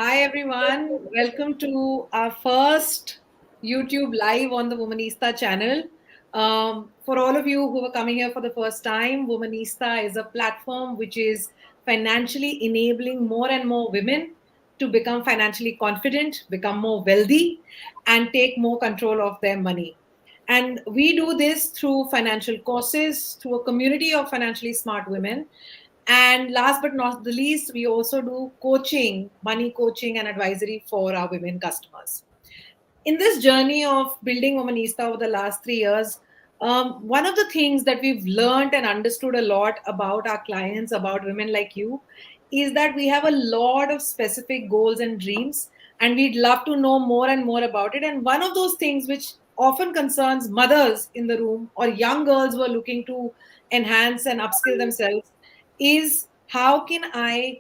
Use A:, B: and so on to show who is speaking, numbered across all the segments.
A: Hi everyone, welcome to our first YouTube live on the Womanista channel. For all of you who are coming here for the first time, Womanista is a platform which is financially enabling more and more women to become financially confident, become more wealthy, and take more control of their money. And we do this through financial courses, through a community of financially smart women. And last but not the least, we also do coaching, money coaching and advisory for our women customers. In this journey of building Womanista over the last 3 years, one of the things that we've learned and understood a lot about our clients, about women like you, is that we have a lot of specific goals and dreams, and we'd love to know more and more about it. And one of those things which often concerns mothers in the room or young girls who are looking to enhance and upskill themselves is how can I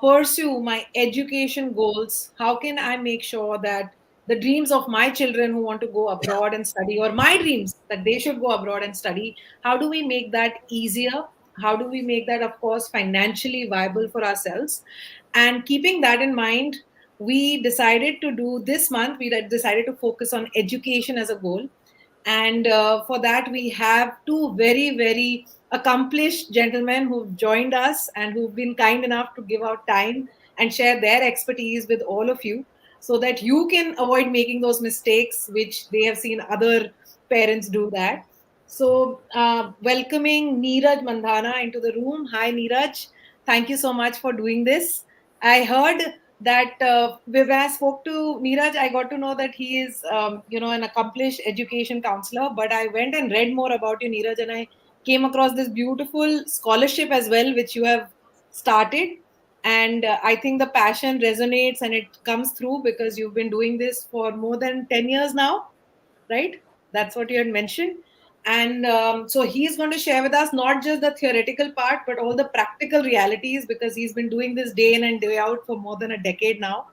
A: pursue my education goals? How can I make sure that the dreams of my children who want to go abroad and study, or my dreams that they should go abroad and study, how do we make that easier? How do we make that, of course, financially viable for ourselves? And keeping that in mind, we decided to do this month, we decided to focus on education as a goal. And for that, we have two very, very accomplished gentlemen who've joined us and who've been kind enough to give out time and share their expertise with all of you so that you can avoid making those mistakes which they have seen other parents do that. So, welcoming Neeraj Mandhana into the room. Hi, Neeraj. Thank you so much for doing this. I heard that when I spoke to Neeraj, I got to know that he is, an accomplished education counselor. But I went and read more about you, Neeraj, and I came across this beautiful scholarship as well, which you have started. And I think the passion resonates and it comes through because you've been doing this for more than 10 years now, right? That's what you had mentioned. And so he's going to share with us not just the theoretical part, but all the practical realities because he's been doing this day in and day out for more than a decade now.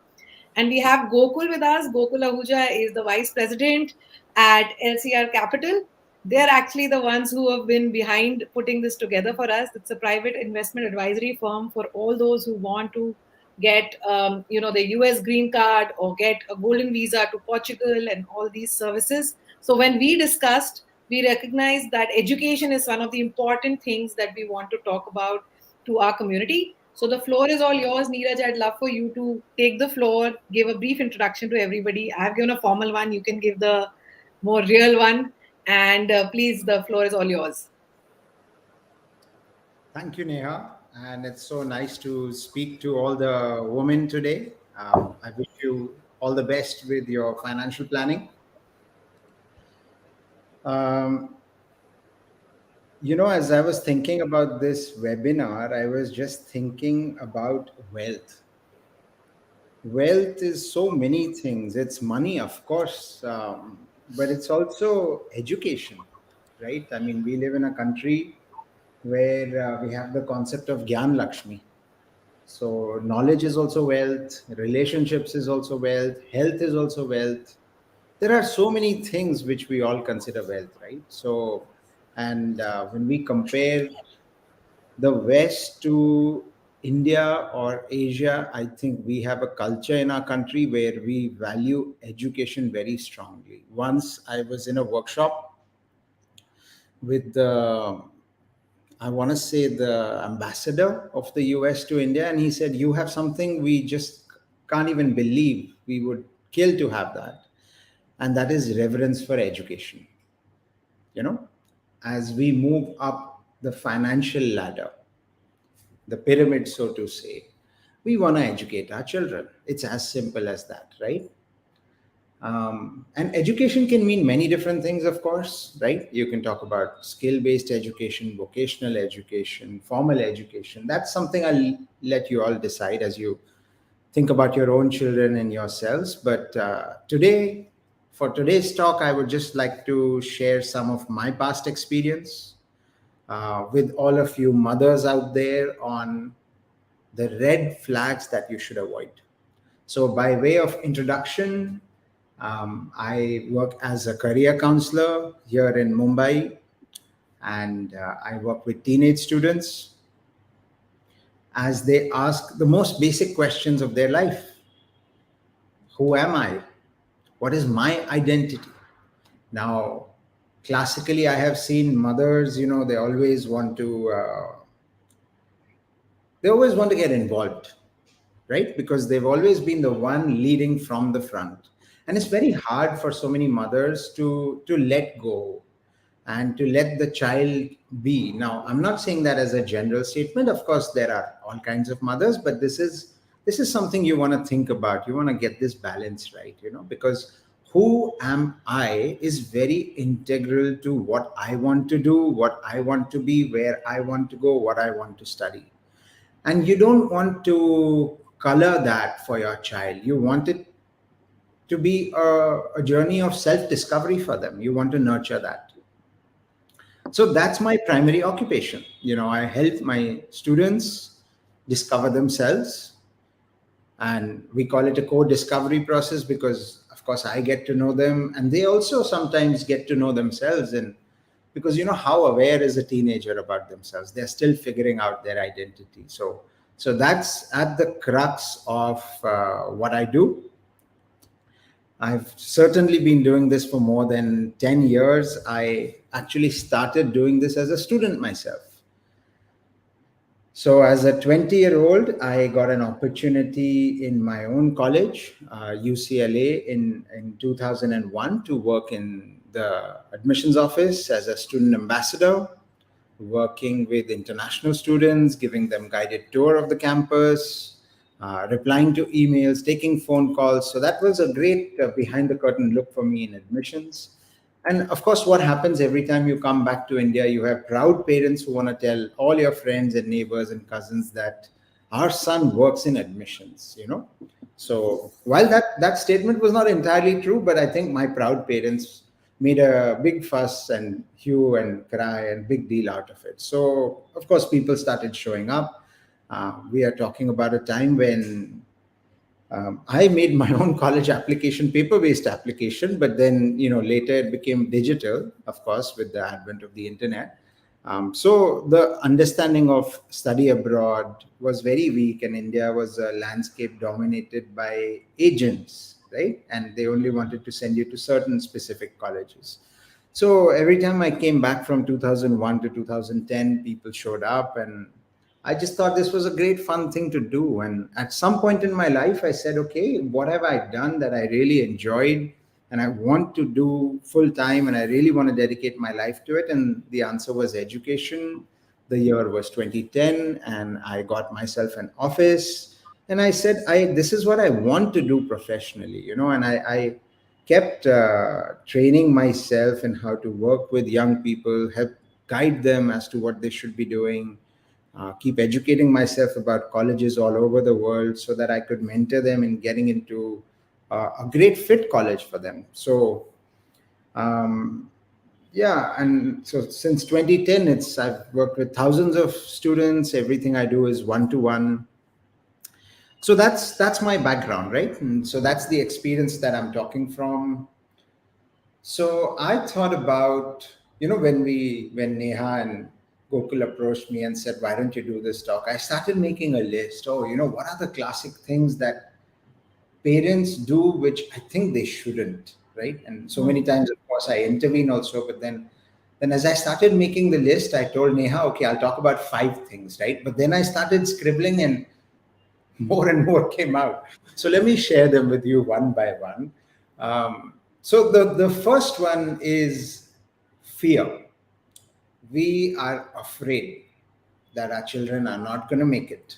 A: And we have Gokul with us. Gokul Ahuja is the vice president at LCR Capital. They're actually the ones who have been behind putting this together for us. It's a private investment advisory firm for all those who want to get, the US green card or get a golden visa to Portugal and all these services. So when we discussed, we recognized that education is one of the important things that we want to talk about to our community. So the floor is all yours, Neeraj. I'd love for you to take the floor, give a brief introduction to everybody. I've given a formal one. You can give the more real one. And please, the floor is all yours.
B: Thank you, Neha. And it's so nice to speak to all the women today. I wish you all the best with your financial planning. Um, as I was thinking about this webinar, I was just thinking about wealth. Wealth is so many things. It's money, of course, but it's also education, right? I mean, we live in a country where we have the concept of Gyan Lakshmi. So knowledge is also wealth, relationships is also wealth, health is also wealth. There are so many things which we all consider wealth, right? So, and when we compare the West to India or Asia, I think we have a culture in our country where we value education very strongly. Once I was in a workshop with I want to say the ambassador of the US to India, and he said, "You have something we just can't even believe. We would kill to have that." And that is reverence for education. You know, as we move up the financial ladder, the pyramid, so to say, we want to educate our children. It's as simple as that, right? And education can mean many different things, of course, right? You can talk about skill based education, vocational education, formal education. That's something I'll let you all decide as you think about your own children and yourselves. But for today's talk, I would just like to share some of my past experience with all of you mothers out there on the red flags that you should avoid. So, by way of introduction, I work as a career counselor here in Mumbai, and I work with teenage students as they ask the most basic questions of their life. Who am I? What is my identity? Now, classically, I have seen mothers, they always want to, get involved, right? Because they've always been the one leading from the front. And it's very hard for so many mothers to let go and to let the child be. Now, I'm not saying that as a general statement. Of course, there are all kinds of mothers, but this is something you want to think about. You want to get this balance right, because who am I is very integral to what I want to do, what I want to be, where I want to go, what I want to study. And you don't want to color that for your child. You want it to be a journey of self discovery for them. You want to nurture that. So that's my primary occupation. I help my students discover themselves, and we call it a co-discovery process because, of course, I get to know them, and they also sometimes get to know themselves. And because how aware is a teenager about themselves? They're still figuring out their identity. So that's at the crux of what I do. I've certainly been doing this for more than 10 years. I actually started doing this as a student myself. So, as a 20-year-old, I got an opportunity in my own college, UCLA, in 2001 to work in the admissions office as a student ambassador, working with international students, giving them guided tour of the campus, replying to emails, taking phone calls. So that was a great behind the curtain look for me in admissions. And of course, what happens every time you come back to India, you have proud parents who want to tell all your friends and neighbors and cousins that our son works in admissions. So while that statement was not entirely true, but I think my proud parents made a big fuss and hue and cry and big deal out of it. So of course, people started showing up. We are talking about a time when I made my own college application, paper-based application, but then later it became digital, of course, with the advent of the internet. So the understanding of study abroad was very weak, and India was a landscape dominated by agents, right? And they only wanted to send you to certain specific colleges. So every time I came back from 2001 to 2010, people showed up, and I just thought this was a great fun thing to do. And at some point in my life, I said, okay, what have I done that I really enjoyed and I want to do full time and I really want to dedicate my life to it? And the answer was education. The year was 2010, and I got myself an office. And I said, this is what I want to do professionally. And I kept training myself in how to work with young people, help guide them as to what they should be doing, keep educating myself about colleges all over the world so that I could mentor them in getting into a great fit college for them. So, yeah, and so since 2010, I've worked with thousands of students. Everything I do is one to one. So that's my background, right? And so that's the experience that I'm talking from. So I thought about, when Neha and Gokul approached me and said, why don't you do this talk? I started making a list. Oh, what are the classic things that parents do, which I think they shouldn't, right? And so many times, of course, I intervene also, but then as I started making the list, I told Neha, okay, I'll talk about 5 things, right? But then I started scribbling and more and more came out. So let me share them with you one by one. So the first one is fear. We are afraid that our children are not going to make it,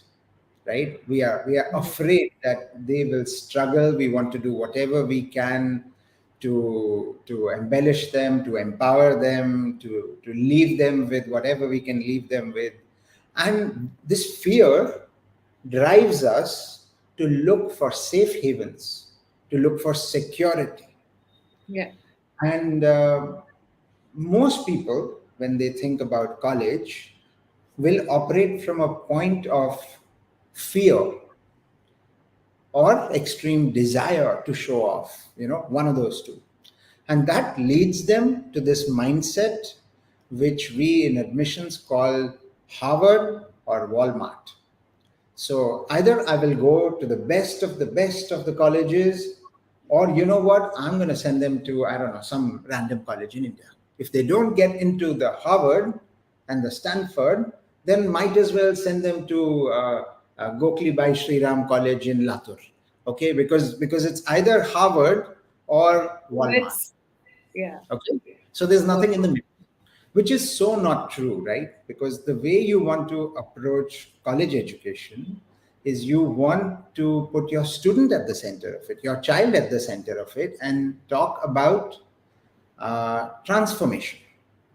B: right? We are afraid that they will struggle. We want to do whatever we can to embellish them, to empower them, to leave them with whatever we can leave them with. And this fear drives us to look for safe havens, to look for security.
A: Yeah.
B: And most people, when they think about college, will operate from a point of fear or extreme desire to show off, one of those two. And that leads them to this mindset, which we in admissions call Harvard or Walmart. So either I will go to the best of the colleges, Or you know what, I'm going to send them to, I don't know, some random college in India. If they don't get into the Harvard and the Stanford, then might as well send them to Gokhli Bai Sriram College in Latur. Okay, because it's either Harvard or Walmart.
A: It's, yeah.
B: Okay, so there's
A: So
B: nothing in the
A: true.
B: middle, which is so not true, right? Because the way you want to approach college education is you want to put your student at the center of it, your child at the center of it, and talk about transformation,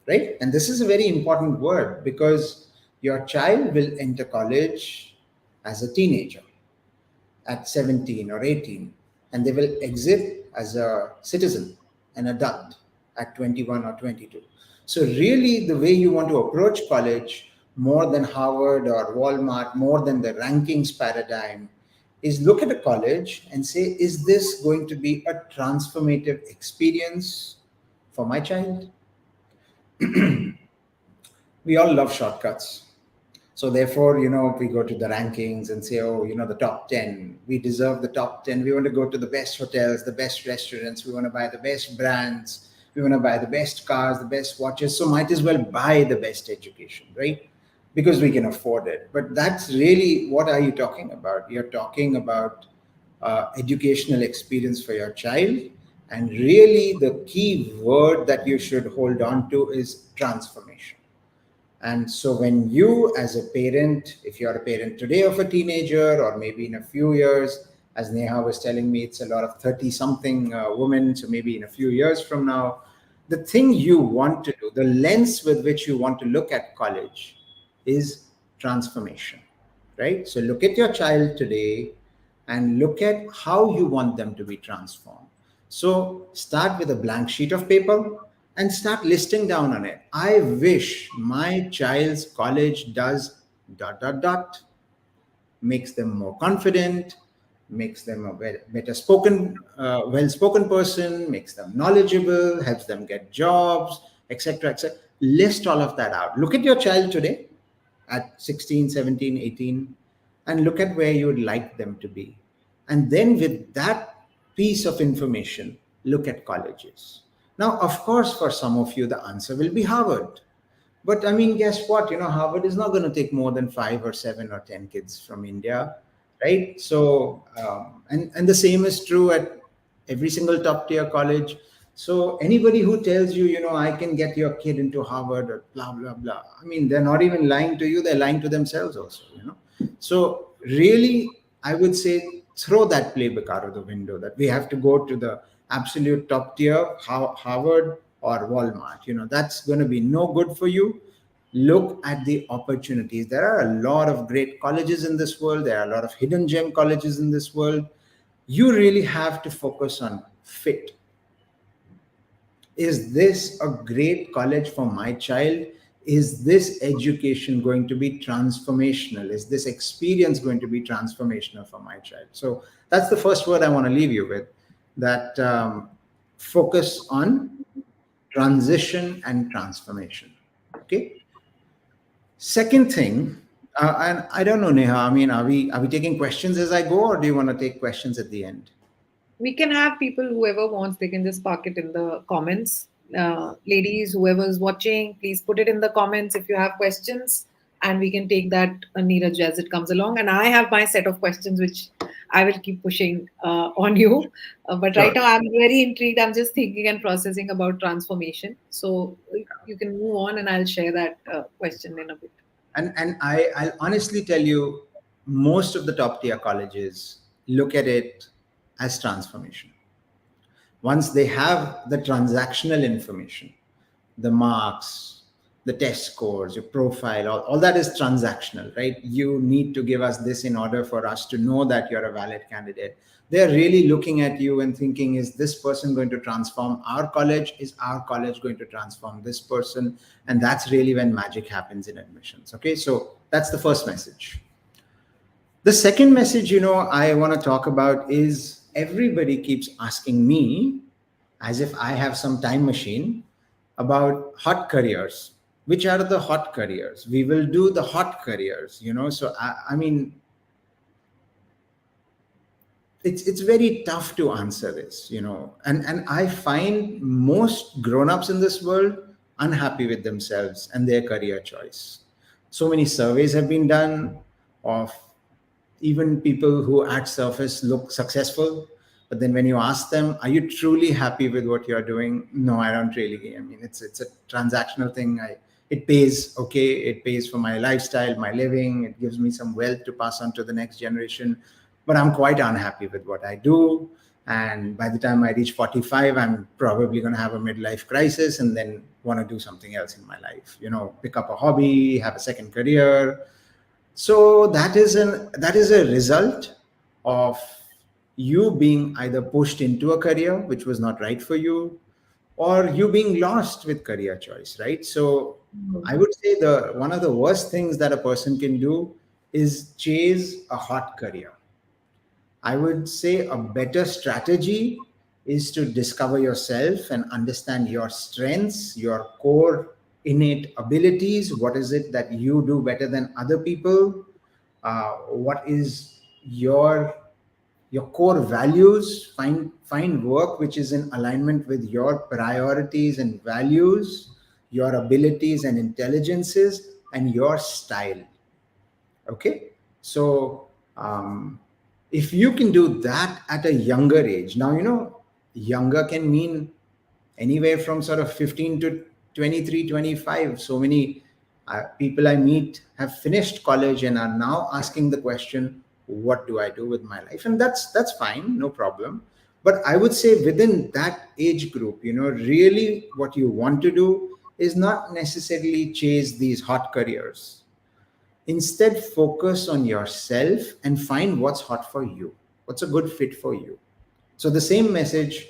B: right? And this is a very important word because your child will enter college as a teenager at 17 or 18, and they will exit as a citizen, an adult at 21 or 22. So, really, the way you want to approach college, more than Harvard or Walmart, more than the rankings paradigm, is look at a college and say, is this going to be a transformative experience for my child? We all love shortcuts. So therefore, we go to the rankings and say, oh, the top 10, we deserve the top 10. We want to go to the best hotels, the best restaurants. We want to buy the best brands. We want to buy the best cars, the best watches. So might as well buy the best education, right? Because we can afford it. But that's really, what are you talking about? You're talking about educational experience for your child. And really, the key word that you should hold on to is transformation. And so, when you, as a parent, if you're a parent today of a teenager, or maybe in a few years, as Neha was telling me, it's a lot of 30 something women, so maybe in a few years from now, the thing you want to do, the lens with which you want to look at college is transformation, right? So, look at your child today and look at how you want them to be transformed. So start with a blank sheet of paper and start listing down on it. I wish my child's college does dot dot dot, makes them more confident, makes them a better spoken, well spoken person, makes them knowledgeable, helps them get jobs, etc. etc. List all of that out. Look at your child today at 16, 17, 18, and look at where you would like them to be. And then with that piece of information, look at colleges. Now, of course, for some of you, the answer will be Harvard. But I mean, guess what? Harvard is not going to take more than 5 or 7 or 10 kids from India, right? So, and the same is true at every single top tier college. So anybody who tells you, I can get your kid into Harvard or blah blah blah, I mean, they're not even lying to you; they're lying to themselves also. So really, I would say throw that playbook out of the window. That we have to go to the absolute top tier, Harvard or Walmart. That's going to be no good for you. Look at the opportunities. There are a lot of great colleges in this world. There are a lot of hidden gem colleges in this world. You really have to focus on fit. Is this a great college for my child? Is this education going to be transformational? Is this experience going to be transformational for my child? So that's the first word I want to leave you with, that focus on transition and transformation. Okay. Second thing, and I don't know, Neha, I mean, are we taking questions as I go, or do you want to take questions at the end?
A: We can have people, whoever wants, they can just park it in the comments. Ladies, whoever's watching, please put it in the comments if you have questions, and we can take that, Neeraj, as it comes along. And I have my set of questions, which I will keep pushing on you. But right
B: Sure.
A: now, I'm very intrigued. I'm just thinking and processing about transformation. So you can move on, and I'll share that question in a bit.
B: And I'll honestly tell you, most of the top tier colleges look at it as transformation. Once they have the transactional information, the marks, the test scores, your profile, all that is transactional, right? You need to give us this in order for us to know that you're a valid candidate. They're really looking at you and thinking, is this person going to transform our college? Is our college going to transform this person? And that's really when magic happens in admissions. Okay, so that's the first message. The second message, I want to talk about is everybody keeps asking me, as if I have some time machine, about hot careers. Which are the hot careers? We will do the hot careers. So I mean, it's very tough to answer this, and I find most grown-ups in this world unhappy with themselves and their career choice. So many surveys have been done of even people who at surface look successful, but then when you ask them, are you truly happy with what you're doing? No, I don't really. I mean, it's a transactional thing. It pays, okay, it pays for my lifestyle, my living, it gives me some wealth to pass on to the next generation, but I'm quite unhappy with what I do. And by the time I reach 45, I'm probably going to have a midlife crisis and then want to do something else in my life, pick up a hobby, have a second career. So that is a result of you being either pushed into a career which was not right for you, or you being lost with career choice, right? So I would say the one of the worst things that a person can do is chase a hot career. I would say a better strategy is to discover yourself and understand your strengths, your core innate abilities. What is it that you do better than other people? What is your core values? Find work which is in alignment with your priorities and values, your abilities and intelligences, and your style. Okay, so if you can do that at a younger age, now younger can mean anywhere from sort of 15 to 23, 25. So many people I meet have finished college and are now asking the question, what do I do with my life? And that's fine, no problem. But I would say within that age group, really what you want to do is not necessarily chase these hot careers. Instead, focus on yourself and find what's hot for you, what's a good fit for you. So, the same message,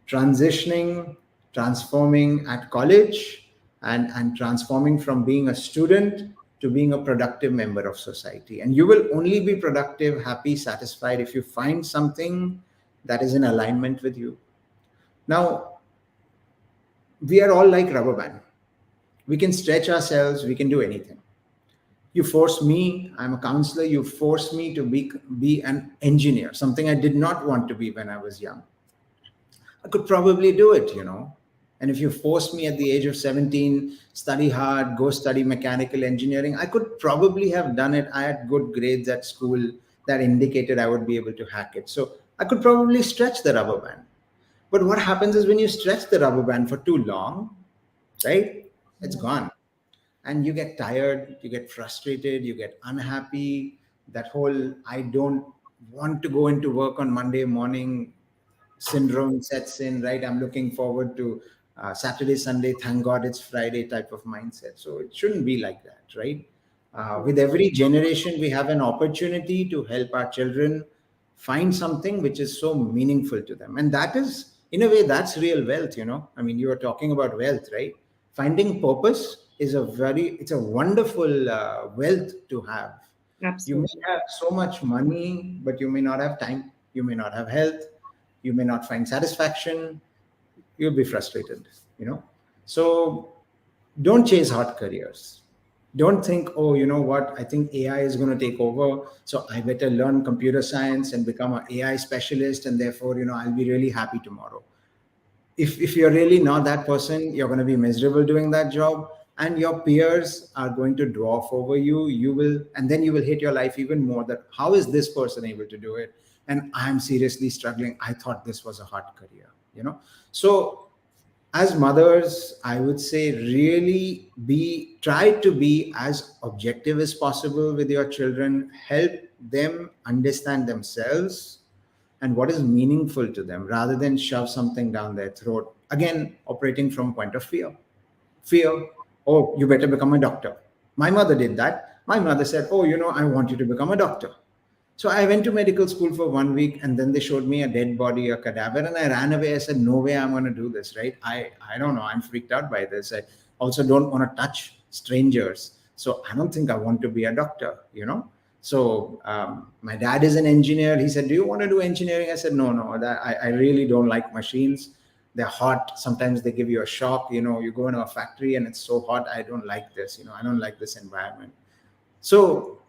B: transitioning, transforming at college, and transforming from being a student to being a productive member of society. And you will only be productive, happy, satisfied if you find something that is in alignment with you. Now, we are all like rubber band. We can stretch ourselves, we can do anything. You force me, I'm a counselor, you force me to be an engineer, something I did not want to be when I was young. I could probably do it. And if you forced me at the age of 17, study hard, go study mechanical engineering, I could probably have done it. I had good grades at school that indicated I would be able to hack it. So I could probably stretch the rubber band. But what happens is when you stretch the rubber band for too long, right, it's gone. And you get tired, you get frustrated, you get unhappy. That whole I don't want to go into work on Monday morning syndrome sets in, right? I'm looking forward to Saturday, Sunday, thank God it's Friday type of mindset. So it shouldn't be like that, right? With every generation, we have an opportunity to help our children find something which is so meaningful to them. And that is, in a way, that's real wealth. I mean, you are talking about wealth, right? Finding purpose is it's a wonderful wealth to have. You may
A: Absolutely.
B: have so much money, but you may not have time. You may not have health. You may not find satisfaction. You'll be frustrated. So don't chase hot careers. Don't think, oh, you know what? I think AI is going to take over. So I better learn computer science and become an AI specialist. And therefore, I'll be really happy tomorrow. If you're really not that person, you're going to be miserable doing that job, and your peers are going to dwarf over you. And then you will hate your life even more, that how is this person able to do it, and I'm seriously struggling. I thought this was a hot career. So as mothers, I would say really try to be as objective as possible with your children. Help them understand themselves and what is meaningful to them, rather than shove something down their throat. Again, operating from point of fear. Oh, you better become a doctor. My mother did that. My mother said, oh, I want you to become a doctor. So I went to medical school for 1 week, and then they showed me a dead body, a cadaver, and I ran away. I said, no way I'm going to do this, right? I don't know. I'm freaked out by this. I also don't want to touch strangers. So I don't think I want to be a doctor. So my dad is an engineer. He said, do you want to do engineering? I said, no, I really don't like machines. They're hot. Sometimes they give you a shock. You go into a factory and it's so hot. I don't like this. I don't like this environment. So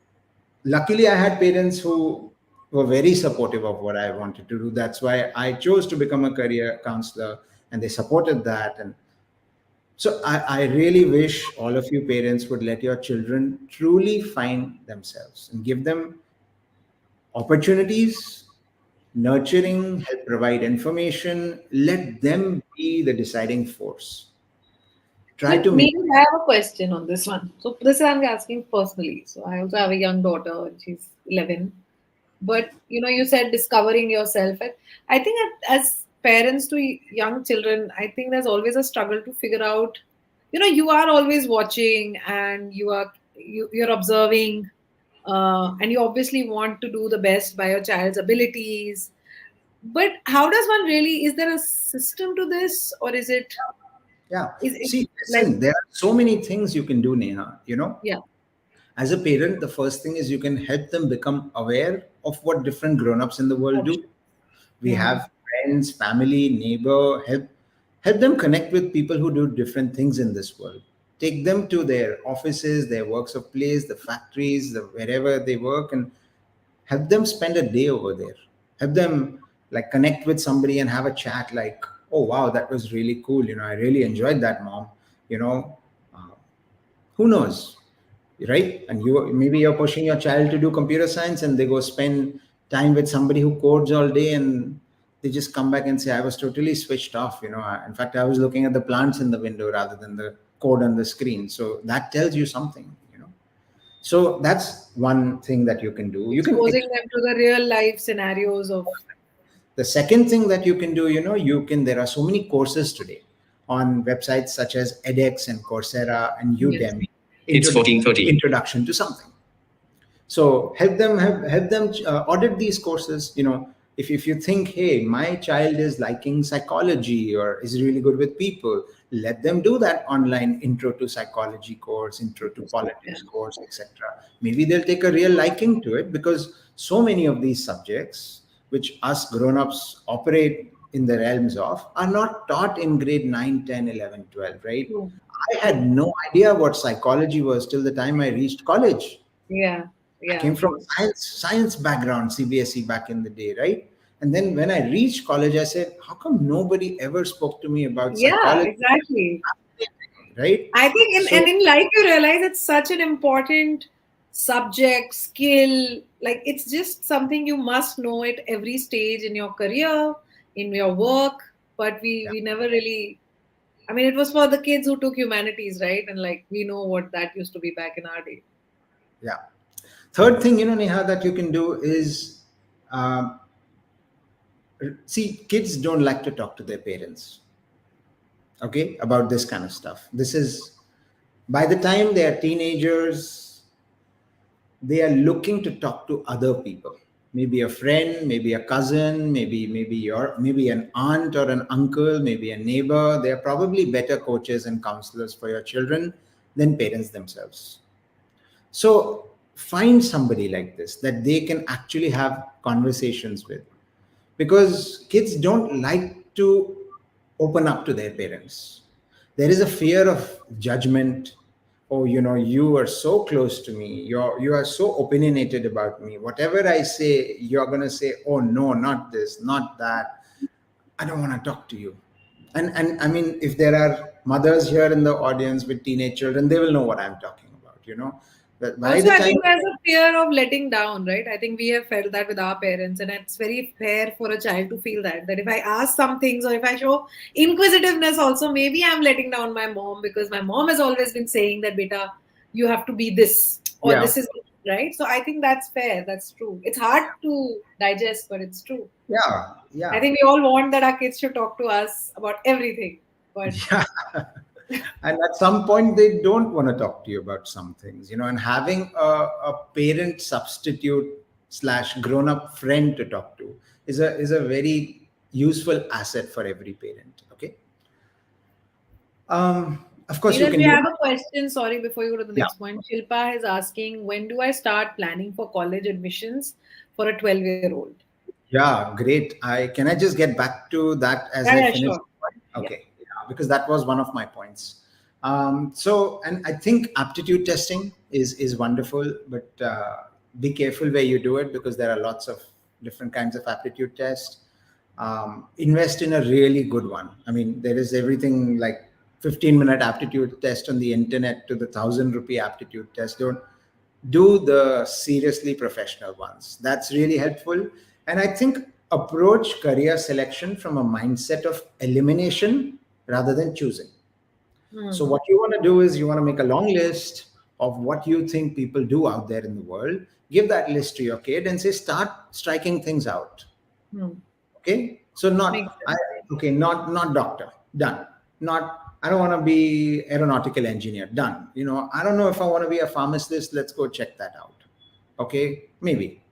B: luckily I had parents who were very supportive of what I wanted to do. That's why I chose to become a career counselor, and they supported that. And so I really wish all of you parents would let your children truly find themselves and give them opportunities, nurturing, help provide information, let them be the deciding force. Try
A: So
B: to make.
A: maybe I have a question on this one. So this I'm asking personally. So I also have a young daughter and she's 11. But you said discovering yourself. And I think that as parents to young children, I think there's always a struggle to figure out. You are always watching and you're observing, and you obviously want to do the best by your child's abilities. But how does one really? Is there a system to this, or
B: Yeah.
A: is it
B: See,
A: like,
B: listen, there are so many things you can do, Neha.
A: yeah,
B: As a parent, the first thing is you can help them become aware of what different grown-ups in the world do. We
A: yeah,
B: have friends, family, neighbor, help them connect with people who do different things in this world. Take them to their offices, their works of place, the factories, wherever they work, and help them spend a day over there. Help them like connect with somebody and have a chat like, oh wow, that was really cool, I really enjoyed that, mom. you know uh, who knows, right? And maybe you're pushing your child to do computer science and they go spend time with somebody who codes all day, and they just come back and say, I was totally switched off. In fact, I was looking at the plants in the window rather than the code on the screen. So that tells you something. So that's one thing that you can do. You can
A: exposing them to the real life scenarios of,
B: The second thing that you can do, there are so many courses today on websites such as edX and Coursera and
A: yes,
B: Udemy. It's 14:30. Introduction to something. So help them audit these courses. If you think, hey, my child is liking psychology or is really good with people, let them do that online intro to psychology course, intro to
A: yeah,
B: politics course, etc. Maybe they'll take a real liking to it, because so many of these subjects which us grown-ups operate in the realms of are not taught in grade 9, 10, 11, 12, right?
A: true,
B: I had no idea what psychology was till the time I reached college.
A: yeah,
B: I
A: yeah,
B: came from
A: true,
B: a science background, CBSE back in the day, right? And then when I reached college, I said, how come nobody ever spoke to me about
A: yeah,
B: psychology?
A: exactly.
B: Right?
A: I think
B: So
A: and in life you realize it's such an important subject, skill. Like it's just something you must know at every stage in your career, in your work. But we
B: yeah,
A: we never really. I mean, it was for the kids who took humanities, right? And like we know what that used to be back in our day.
B: yeah. Third thing, Neha, that you can do is, um, see, kids don't like to talk to their parents, okay, about this kind of stuff. This is, by the time they are teenagers, they are looking to talk to other people, maybe a friend, maybe a cousin, maybe an aunt or an uncle, maybe a neighbor. They are probably better coaches and counselors for your children than parents themselves. So find somebody like this that they can actually have conversations with, because kids don't like to open up to their parents. There is a fear of judgment. Oh, you are so close to me, you are so opinionated about me. Whatever I say, you're going to say, oh no, not this, not that. I don't want to talk to you. And I mean, if there are mothers here in the audience with teenage children, they will know what I'm talking about. But by
A: Also,
B: the
A: I
B: time,
A: think there's a fear of letting down, right? I think we have felt that with our parents, and it's very fair for a child to feel that if I ask some things or if I show inquisitiveness, also maybe I'm letting down my mom because my mom has always been saying that, beta, you have to be this or
B: yeah,
A: this is right. So I think that's fair. That's true. It's hard to digest, but it's true.
B: yeah,
A: I
B: yeah.
A: think we all want that our kids should talk to us about everything, but
B: Yeah. And at some point they don't want to talk to you about some things, and having a parent substitute slash grown up friend to talk to is a very useful asset for every parent. Okay. Of course you
A: Neeraj,
B: can
A: we
B: do.
A: have a question. Sorry, before you go to the
B: Yeah.
A: next point. Shilpa is asking, when do I start planning for college admissions for a 12-year-old?
B: Yeah, great. I just get back to that as
A: Yeah,
B: I
A: yeah,
B: finish.
A: sure. Yeah.
B: Okay, yeah, because that was one of my points. So, and I think aptitude testing is wonderful, but be careful where you do it, because there are lots of different kinds of aptitude tests. Invest in a really good one. I mean, there is everything like 15-minute aptitude test on the internet to the 1,000 rupee aptitude test. Don't do the seriously professional ones. That's really helpful. And I think approach career selection from a mindset of elimination rather than choosing. So
A: Hmm.
B: what you want to do is you want to make a long list of what you think people do out there in the world. Give that list to your kid and say, start striking things out.
A: Hmm.
B: Okay. So
A: Makes
B: not I
A: sense.
B: okay, not doctor. Done. Not I don't want to be aeronautical engineer. Done. I don't know if I want to be a pharmacist. Let's go check that out. Okay, maybe.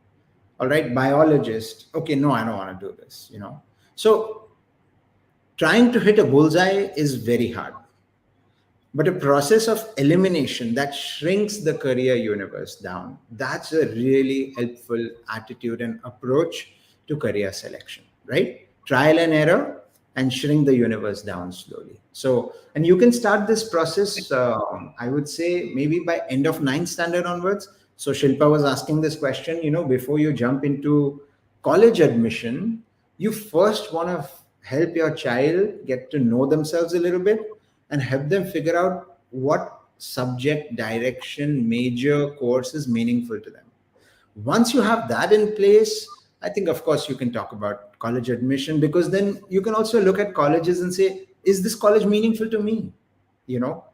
B: All right, biologist. Okay, no, I don't want to do this. So trying to hit a bullseye is very hard, but a process of elimination that shrinks the career universe down, that's a really helpful attitude and approach to career selection, right? Trial and error and shrink the universe down slowly. So, and you can start this process, I would say maybe by end of ninth standard onwards. So Shilpa was asking this question, before you jump into college admission, you first want to help your child get to know themselves a little bit and help them figure out what subject, direction, major course is meaningful to them. Once you have that in place, I think, of course, you can talk about college admission, because then you can also look at colleges and say, is this college meaningful to me? You know,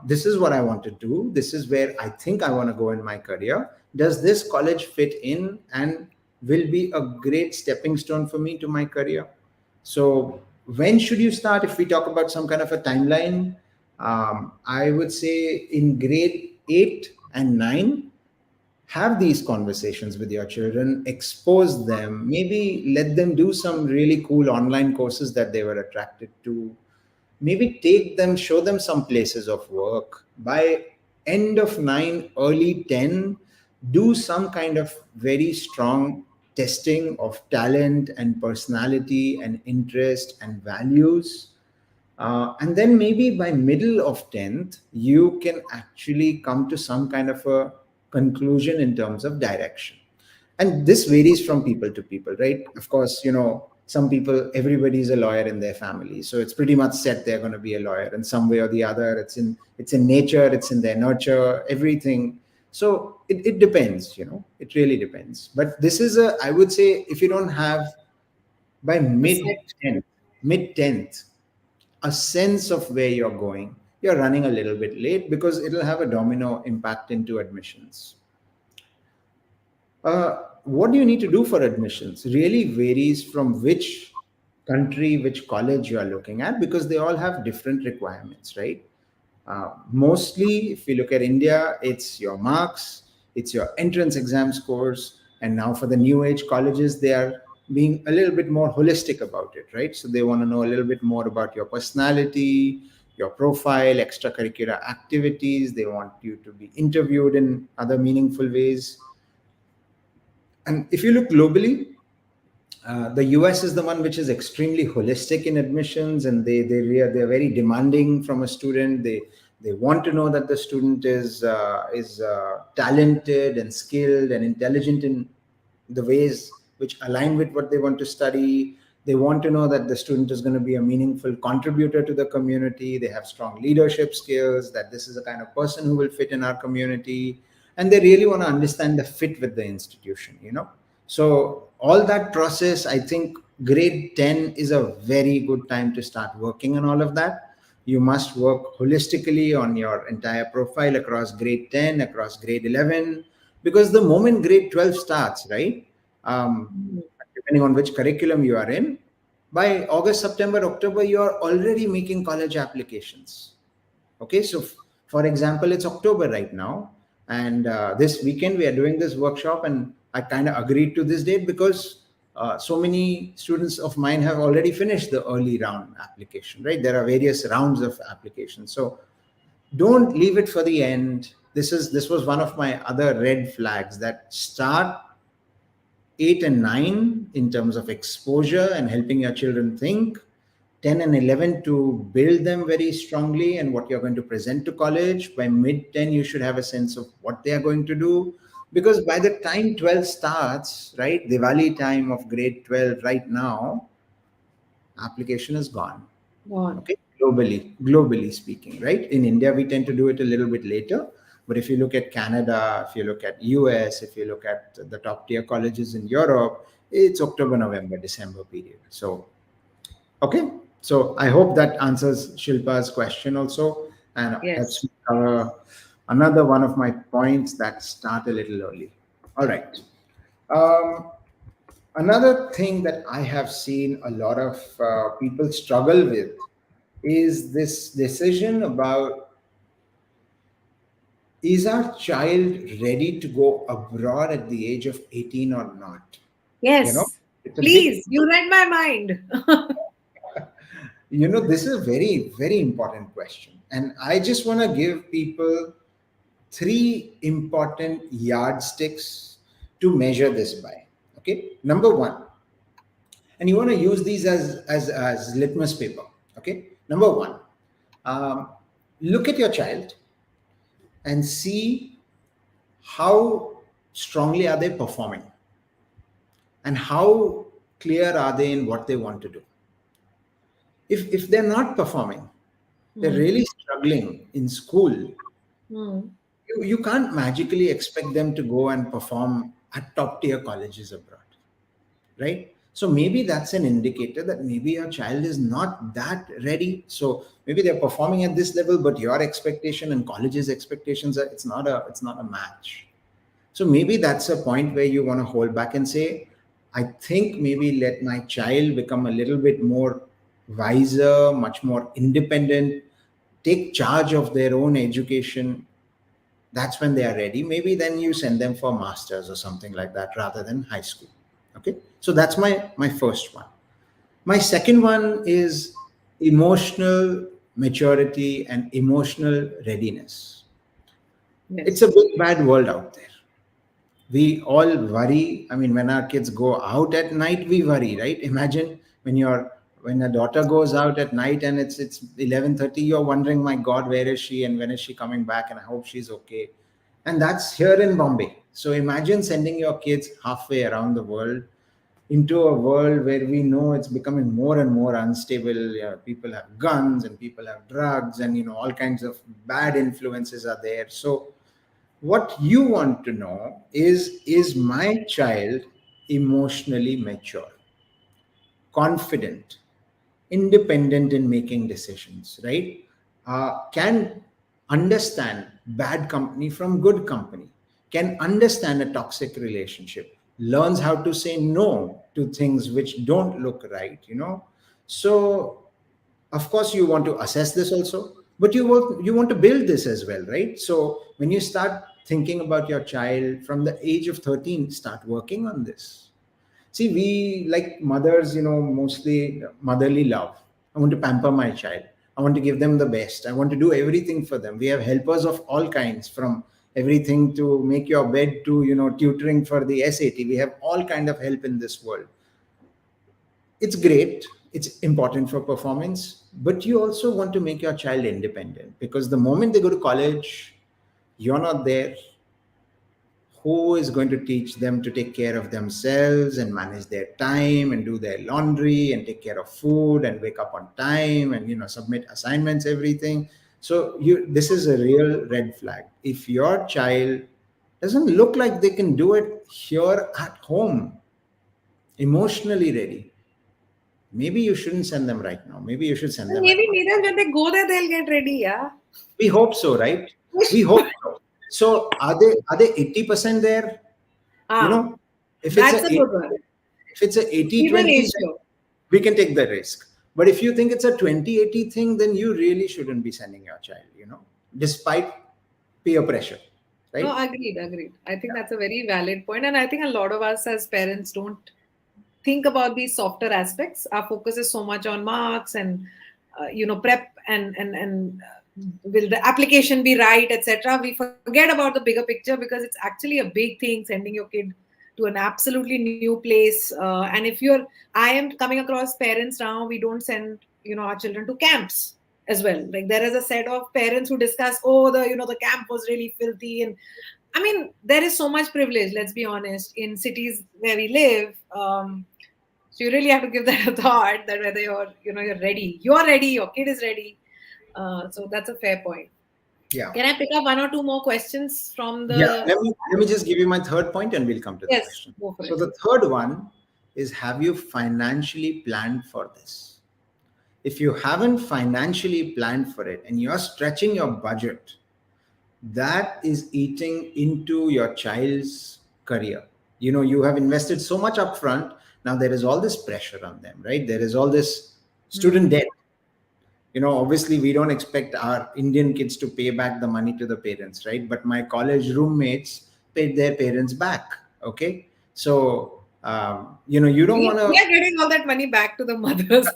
B: this is what I want to do. This is where I think I want to go in my career. Does this college fit in and will be a great stepping stone for me to my career? So, when should you start? If we talk about some kind of a timeline, I would say in grade 8 and 9, have these conversations with your children, expose them, maybe let them do some really cool online courses that they were attracted to, maybe take them, show them some places of work. By end of 9, early 10, do some kind of very strong testing of talent and personality and interest and values, and then maybe by middle of 10th, you can actually come to some kind of a conclusion in terms of direction. And this varies from people to people, right? Of course, some people, everybody's a lawyer in their family. So it's pretty much set they're going to be a lawyer in some way or the other. It's in nature, it's in their nurture, everything. So it depends, it really depends. But this is I would say, if you don't have by
A: The
B: mid
A: set.
B: 10th, mid 10th, a sense of where you're going, you're running a little bit late, because it'll have a domino impact into admissions. What do you need to do for admissions really varies from which country, which college you are looking at, because they all have different requirements, right? Mostly, if you look at India, it's your marks, it's your entrance exam scores, and now for the new age colleges, they are being a little bit more holistic about it, right? So they want to know a little bit more about your personality, your profile, extracurricular activities. They want you to be interviewed in other meaningful ways. And if you look globally, the US is the one which is extremely holistic in admissions, and they're very demanding from a student. They want to know that the student is talented and skilled and intelligent in the ways which align with what they want to study. They want to know that the student is going to be a meaningful contributor to the community. They have strong leadership skills, that this is a kind of person who will fit in our community. And they really want to understand the fit with the institution. So, all that process, I think grade 10 is a very good time to start working on all of that. You must work holistically on your entire profile across grade 10, across grade 11, because the moment grade 12 starts, right? Um,
A: Hmm.
B: Depending on which curriculum you are in, by August, September, October, you are already making college applications. Okay, so for example, it's October right now, and this weekend we are doing this workshop, and I kind of agreed to this date because so many students of mine have already finished the early round application, right? There are various rounds of applications, so don't leave it for the end. This was one of my other red flags, that start 8 and 9 in terms of exposure and helping your children think, 10 and 11 to build them very strongly and what you're going to present to college. By mid 10, you should have a sense of what they are going to do. Because by the time 12 starts, right, Diwali time of grade 12 right now, application is gone.
A: Go on.
B: Okay, globally speaking, right? In India, we tend to do it a little bit later. But if you look at Canada, if you look at US, if you look at the top tier colleges in Europe, it's October, November, December period. So okay, so I hope that answers Shilpa's question also and helps
A: Yes.
B: me cover another one of my points that start a little early. All right. Um, Another thing that I have seen a lot of people struggle with is this decision about, is our child ready to go abroad at the age of 18 or not? You know,
A: Yes.
B: it's a big,
A: Please, you read my mind.
B: this is a very, very important question. And I just want to give people three important yardsticks to measure this by. Okay. Number one, and you want to use these as litmus paper. Okay. Number one, um, look at your child and see how strongly are they performing and how clear are they in what they want to do. If they're not performing, they're
A: Hmm.
B: really struggling in school,
A: Hmm.
B: you can't magically expect them to go and perform at top tier colleges abroad, right? So maybe that's an indicator that maybe your child is not that ready. So maybe they're performing at this level, but your expectation and college's expectations are, it's not a match. So maybe that's a point where you want to hold back and say, I think maybe let my child become a little bit more wiser, much more independent, take charge of their own education. That's when they are ready. Maybe then you send them for masters or something like that rather than high school. Okay. So that's my first one. My second one is emotional maturity and emotional readiness. It's a
A: Yes.
B: big bad world out there. We all worry. I mean, when our kids go out at night, we worry, right? Imagine when a daughter goes out at night and it's 11:30, you're wondering, my God, where is she and when is she coming back? And I hope she's okay. And that's here in Bombay. So imagine sending your kids halfway around the world into a world where we know it's becoming more and more unstable. Yeah, people have guns and people have drugs, and all kinds of bad influences are there. So what you want to know is my child emotionally mature, confident, independent in making decisions, right? Can understand bad company from good company, can understand a toxic relationship, learns how to say no to things which don't look right. So of course you want to assess this also, but you want to build this as well, right? So when you start thinking about your child from the age of 13, start working on this. See, we like mothers, mostly motherly love. I want to pamper my child. I want to give them the best. I want to do everything for them. We have helpers of all kinds, from everything to make your bed to, tutoring for the SAT. We have all kind of help in this world. It's great, it's important for performance, but you also want to make your child independent, because the moment they go to college, you're not there. Who is going to teach them to take care of themselves and manage their time and do their laundry and take care of food and wake up on time and submit assignments, everything? So this is a real red flag. If your child doesn't look like they can do it here at home, emotionally ready, maybe you shouldn't send them right now. Maybe you should send them at.
A: Maybe Neeraj, when they go there, they'll get ready. Yeah.
B: We hope so, right? We hope so. So are they 80% there? You
A: Ah,
B: know, if it's
A: that's
B: a
A: a
B: 80,
A: good one.
B: if it's a
A: Give a
B: 80-20, then
A: ratio.
B: we can take the risk. But if you think it's a 20-80 thing, then you really shouldn't be sending your child, despite peer pressure,
A: No,
B: right?
A: agreed, agreed. I think that's a very valid point. And I think a lot of us as parents don't think about these softer aspects. Our focus is so much on marks and, prep and will the application be right, etc. We forget about the bigger picture because it's actually a big thing sending your kid to an absolutely new place. And if I am coming across parents now, we don't send, our children to camps as well. Like there is a set of parents who discuss, oh, the camp was really filthy and I mean, there is so much privilege, let's be honest, in cities where we live. So you really have to give that a thought, that whether you're ready, your kid is ready. So that's a fair point.
B: Yeah.
A: Can I pick up one or two more questions from
B: Yeah,
A: the?
B: let me just give you my third point and we'll come to the
A: Yes,
B: question.
A: go for
B: So
A: it.
B: the third one is, have you financially planned for this? If you haven't financially planned for it and you're stretching your budget, that is eating into your child's career. You know, you have invested so much upfront. Now there is all this pressure on them, right? There is all this student
A: Hmm.
B: debt. You know, obviously we don't expect our Indian kids to pay back the money to the parents, right? But my college roommates paid their parents back. Okay. So you know, you don't want
A: We
B: to.
A: are getting all that money back to the mothers.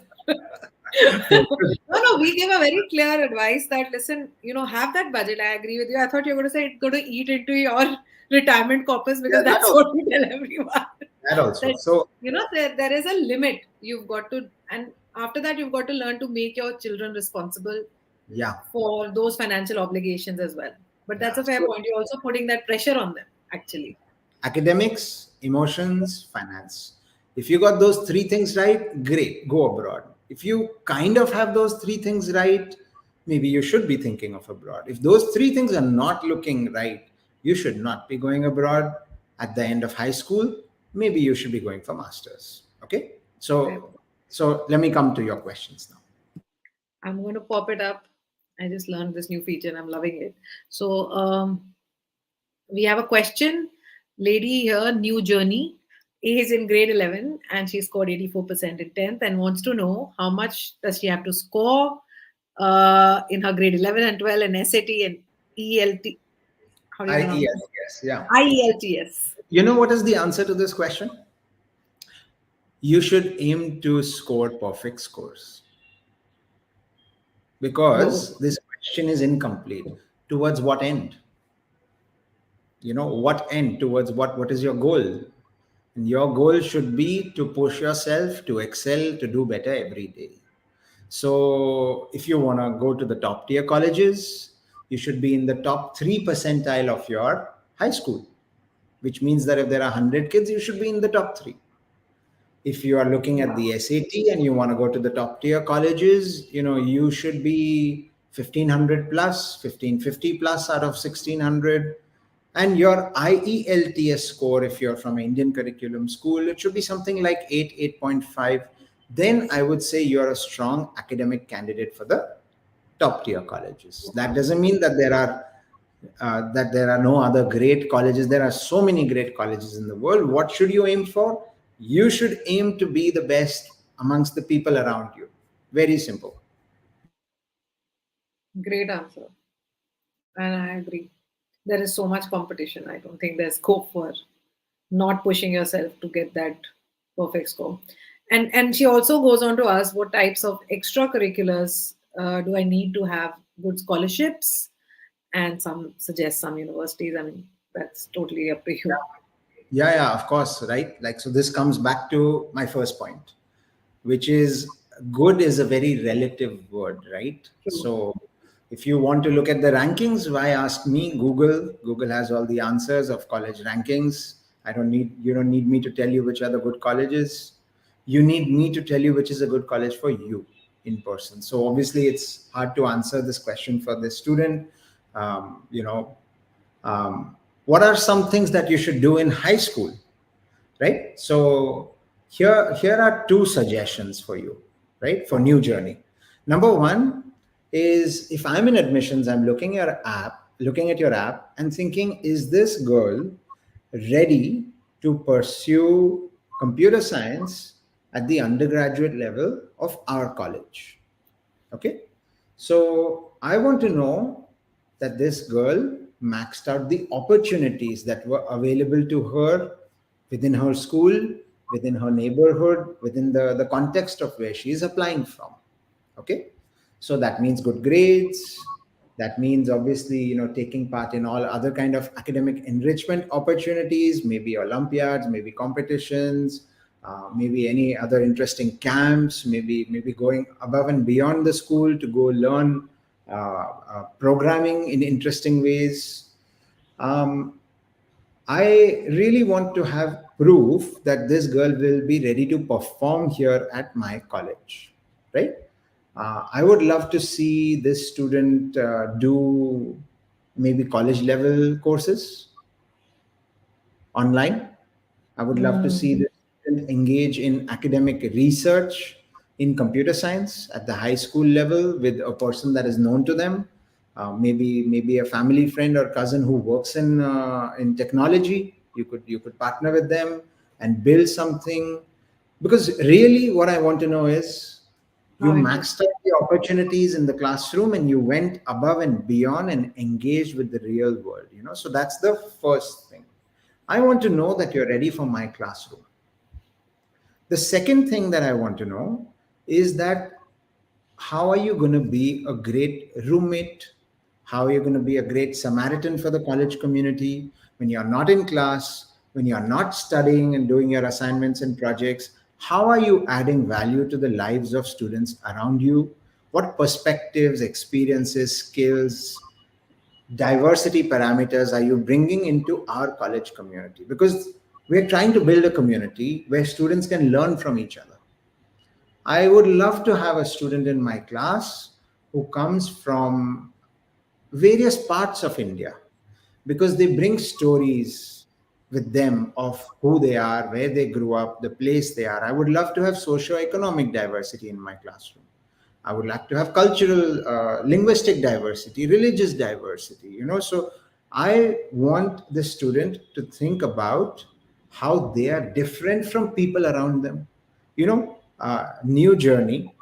A: No, no, we give a very clear advice that, listen, have that budget. I agree with you. I thought you were going to say it's going to eat into your retirement corpus,
B: Yeah,
A: because
B: that
A: that's
B: also,
A: what we tell everyone.
B: that also.
A: That,
B: So
A: there is a limit you've got to, and after that, you've got to learn to make your children responsible
B: yeah,
A: for those financial obligations as well. But that's
B: yeah.
A: a fair
B: So
A: point. You're also putting that pressure on them, actually.
B: academics, emotions, finance. If you got those three things right, great, go abroad. If you kind of have those three things right, maybe you should be thinking of abroad. If those three things are not looking right, you should not be going abroad at the end of high school. Maybe you should be going for masters. Okay?
A: Fair
B: So
A: point.
B: let me come to your questions now.
A: I'm going to pop it up. I just learned this new feature and I'm loving it. So, we have a question. Lady here, new journey, is in grade 11 and she scored 84% in 10th and wants to know how much does she have to score in her grade 11 and 12 in SAT and ELT. How do you pronounce it?
B: Yes, yeah.
A: IELTS.
B: You know what is the answer to this question? You should aim to score perfect scores,
A: Whoa.
B: because this question is incomplete. Towards what end? You know, what end? Towards what is your goal? And your goal should be to push yourself, to excel, to do better every day. So if you want to go to the top tier colleges, you should be in the top 3 percentile of your high school, which means that if there are 100 kids, you should be in the top 3. If you are looking at the SAT and you want to go to the top tier colleges, you know, you should be 1500 plus, 1550 plus out of 1600. And your IELTS score, if you're from an Indian curriculum school, it should be something like 8, 8.5. Then I would say you're a strong academic candidate for the top tier colleges. That doesn't mean that there are no other great colleges. There are so many great colleges in the world. What should you aim for? You should aim to be the best amongst the people around you. Very simple.
A: Great answer. And I agree. There is so much competition. I don't think there's scope for not pushing yourself to get that perfect score. And she also goes on to ask, what types of extracurriculars do I need to have good scholarships? And some suggest some universities. I mean, that's totally up to you.
B: Yeah, yeah, of course, right? Like, so this comes back to my first point, which is good is a very relative word, right?
A: True.
B: So if you want to look at the rankings, why ask me? Google has all the answers of college rankings. You don't need me to tell you which are the good colleges. You need me to tell you which is a good college for you in person. So obviously it's hard to answer this question for this student. You know, what are some things that you should do in high school, right? So here are two suggestions for you, right, for new journey. Number one is, if I'm in admissions, I'm looking at your app and thinking, is this girl ready to pursue computer science at the undergraduate level of our college? Okay. So I want to know that this girl maxed out the opportunities that were available to her within her school, within her neighborhood, within the context of where she is applying from. Okay. So that means good grades. That means obviously, you know, taking part in all other kind of academic enrichment opportunities, maybe Olympiads, maybe competitions, maybe any other interesting camps, maybe going above and beyond the school to go learn programming in interesting ways. I really want to have proof that this girl will be ready to perform here at my college, right? I would love to see this student do maybe college level courses online. I would love to see
A: Mm.
B: the student engage in academic research in computer science at the high school level with a person that is known to them, maybe a family friend or cousin who works in technology. You could partner with them and build something. Because really, what I want to know is you
A: How
B: maxed
A: interesting.
B: out the opportunities in the classroom and you went above and beyond and engaged with the real world. So that's the first thing. I want to know that you're ready for my classroom. The second thing that I want to know is that how are you going to be a great roommate? How are you going to be a great Samaritan for the college community when you're not in class, when you're not studying and doing your assignments and projects? How are you adding value to the lives of students around you? What perspectives, experiences, skills, diversity parameters are you bringing into our college community? Because we're trying to build a community where students can learn from each other. I would love to have a student in my class who comes from various parts of India because they bring stories with them of who they are, where they grew up, the place they are. I would love to have socio-economic diversity in my classroom. I would like to have cultural, linguistic diversity, religious diversity. So I want the student to think about how they are different from people around them. New journey.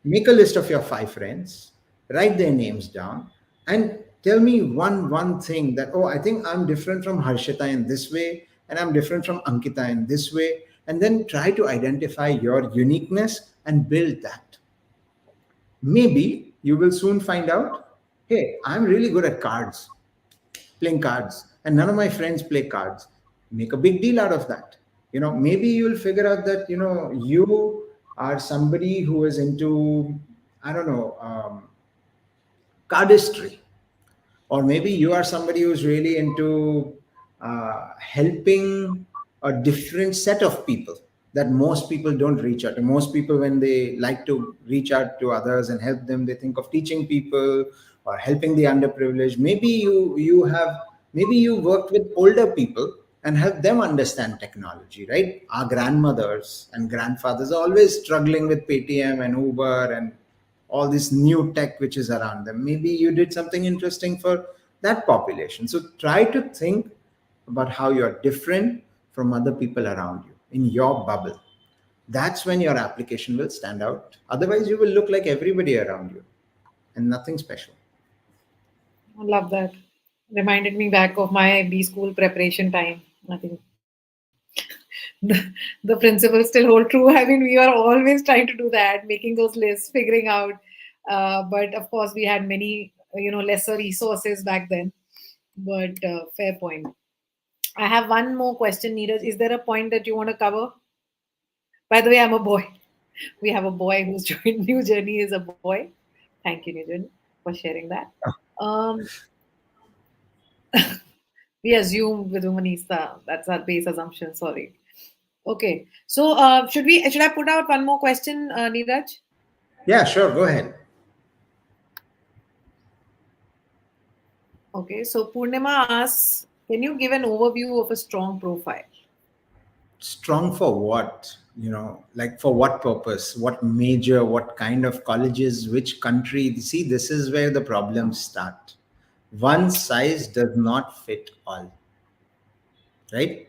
B: Make a list of your 5 friends, write their names down, and tell me one thing that, oh, I think I'm different from Harshita in this way, and I'm different from Ankita in this way, and then try to identify your uniqueness and build that. Maybe you will soon find out, hey, I'm really good at cards, playing cards, and none of my friends play cards. Make a big deal out of that. Maybe you'll figure out that you are somebody who is into, I don't know, cardistry, or maybe you are somebody who's really into helping a different set of people that most people don't reach out to. Most people, when they like to reach out to others and help them, they think of teaching people or helping the underprivileged. Maybe you worked with older people and help them understand technology, right? Our grandmothers and grandfathers are always struggling with Paytm and Uber and all this new tech which is around them. Maybe you did something interesting for that population. So try to think about how you're different from other people around you in your bubble. That's when your application will stand out. Otherwise, you will look like everybody around you and nothing special.
A: I love that. Reminded me back of my B school preparation time. I think the principles still hold true. I mean, we are always trying to do that, making those lists, figuring out. But of course, we had many, lesser resources back then. But fair point. I have one more question, Neeraj. Is there a point that you want to cover? By the way, I'm a boy. We have a boy who's joined. New Journey is a boy. Thank you, New Journey, for sharing that. Um, we assume with Humanista. That's our base assumption. Sorry. Okay. So should I put out one more question, Neeraj?
B: Yeah, sure, go ahead.
A: Okay. So Purnima asks, can you give an overview of a strong profile?
B: Strong for what? Like for what purpose? What major? What kind of colleges? Which country? See, this is where the problems start. One size does not fit all, right?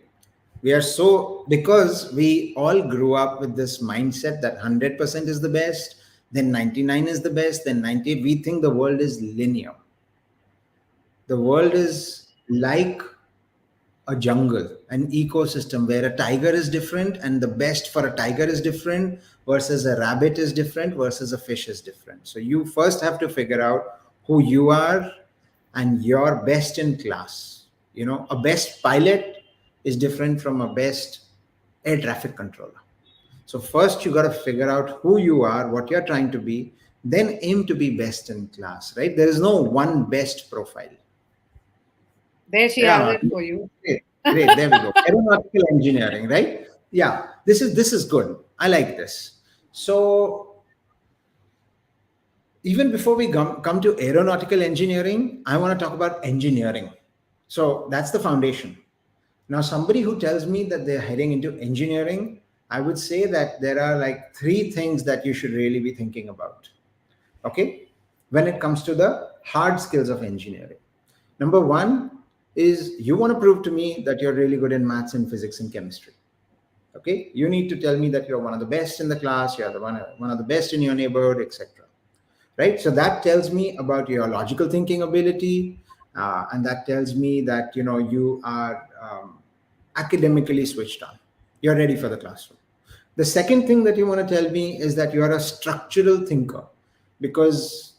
B: We are so, because we all grew up with this mindset that 100% is the best, then 99 is the best, then 90. We think the world is linear. The world is like a jungle, an ecosystem where a tiger is different and the best for a tiger is different versus a rabbit is different versus a fish is different. So you first have to figure out who you are and your best in class. A best pilot is different from a best air traffic controller. So first you got to figure out who you are, what you're trying to be, then aim to be best in class, right? There is no one best profile.
A: There she has
B: Yeah.
A: it for you.
B: Great. There we go. Aeronautical engineering, right? Yeah. This is good. I like this. So even before we come to aeronautical engineering, I want to talk about engineering. So that's the foundation. Now, somebody who tells me that they're heading into engineering, I would say that there are like three things that you should really be thinking about. Okay. When it comes to the hard skills of engineering, number one is you want to prove to me that you're really good in maths and physics and chemistry. Okay. You need to tell me that you're one of the best in the class, you're the one of the best in your neighborhood, etc. Right. So that tells me about your logical thinking ability, and that tells me that you are academically switched on. You're ready for the classroom. The second thing that you want to tell me is that you are a structural thinker, because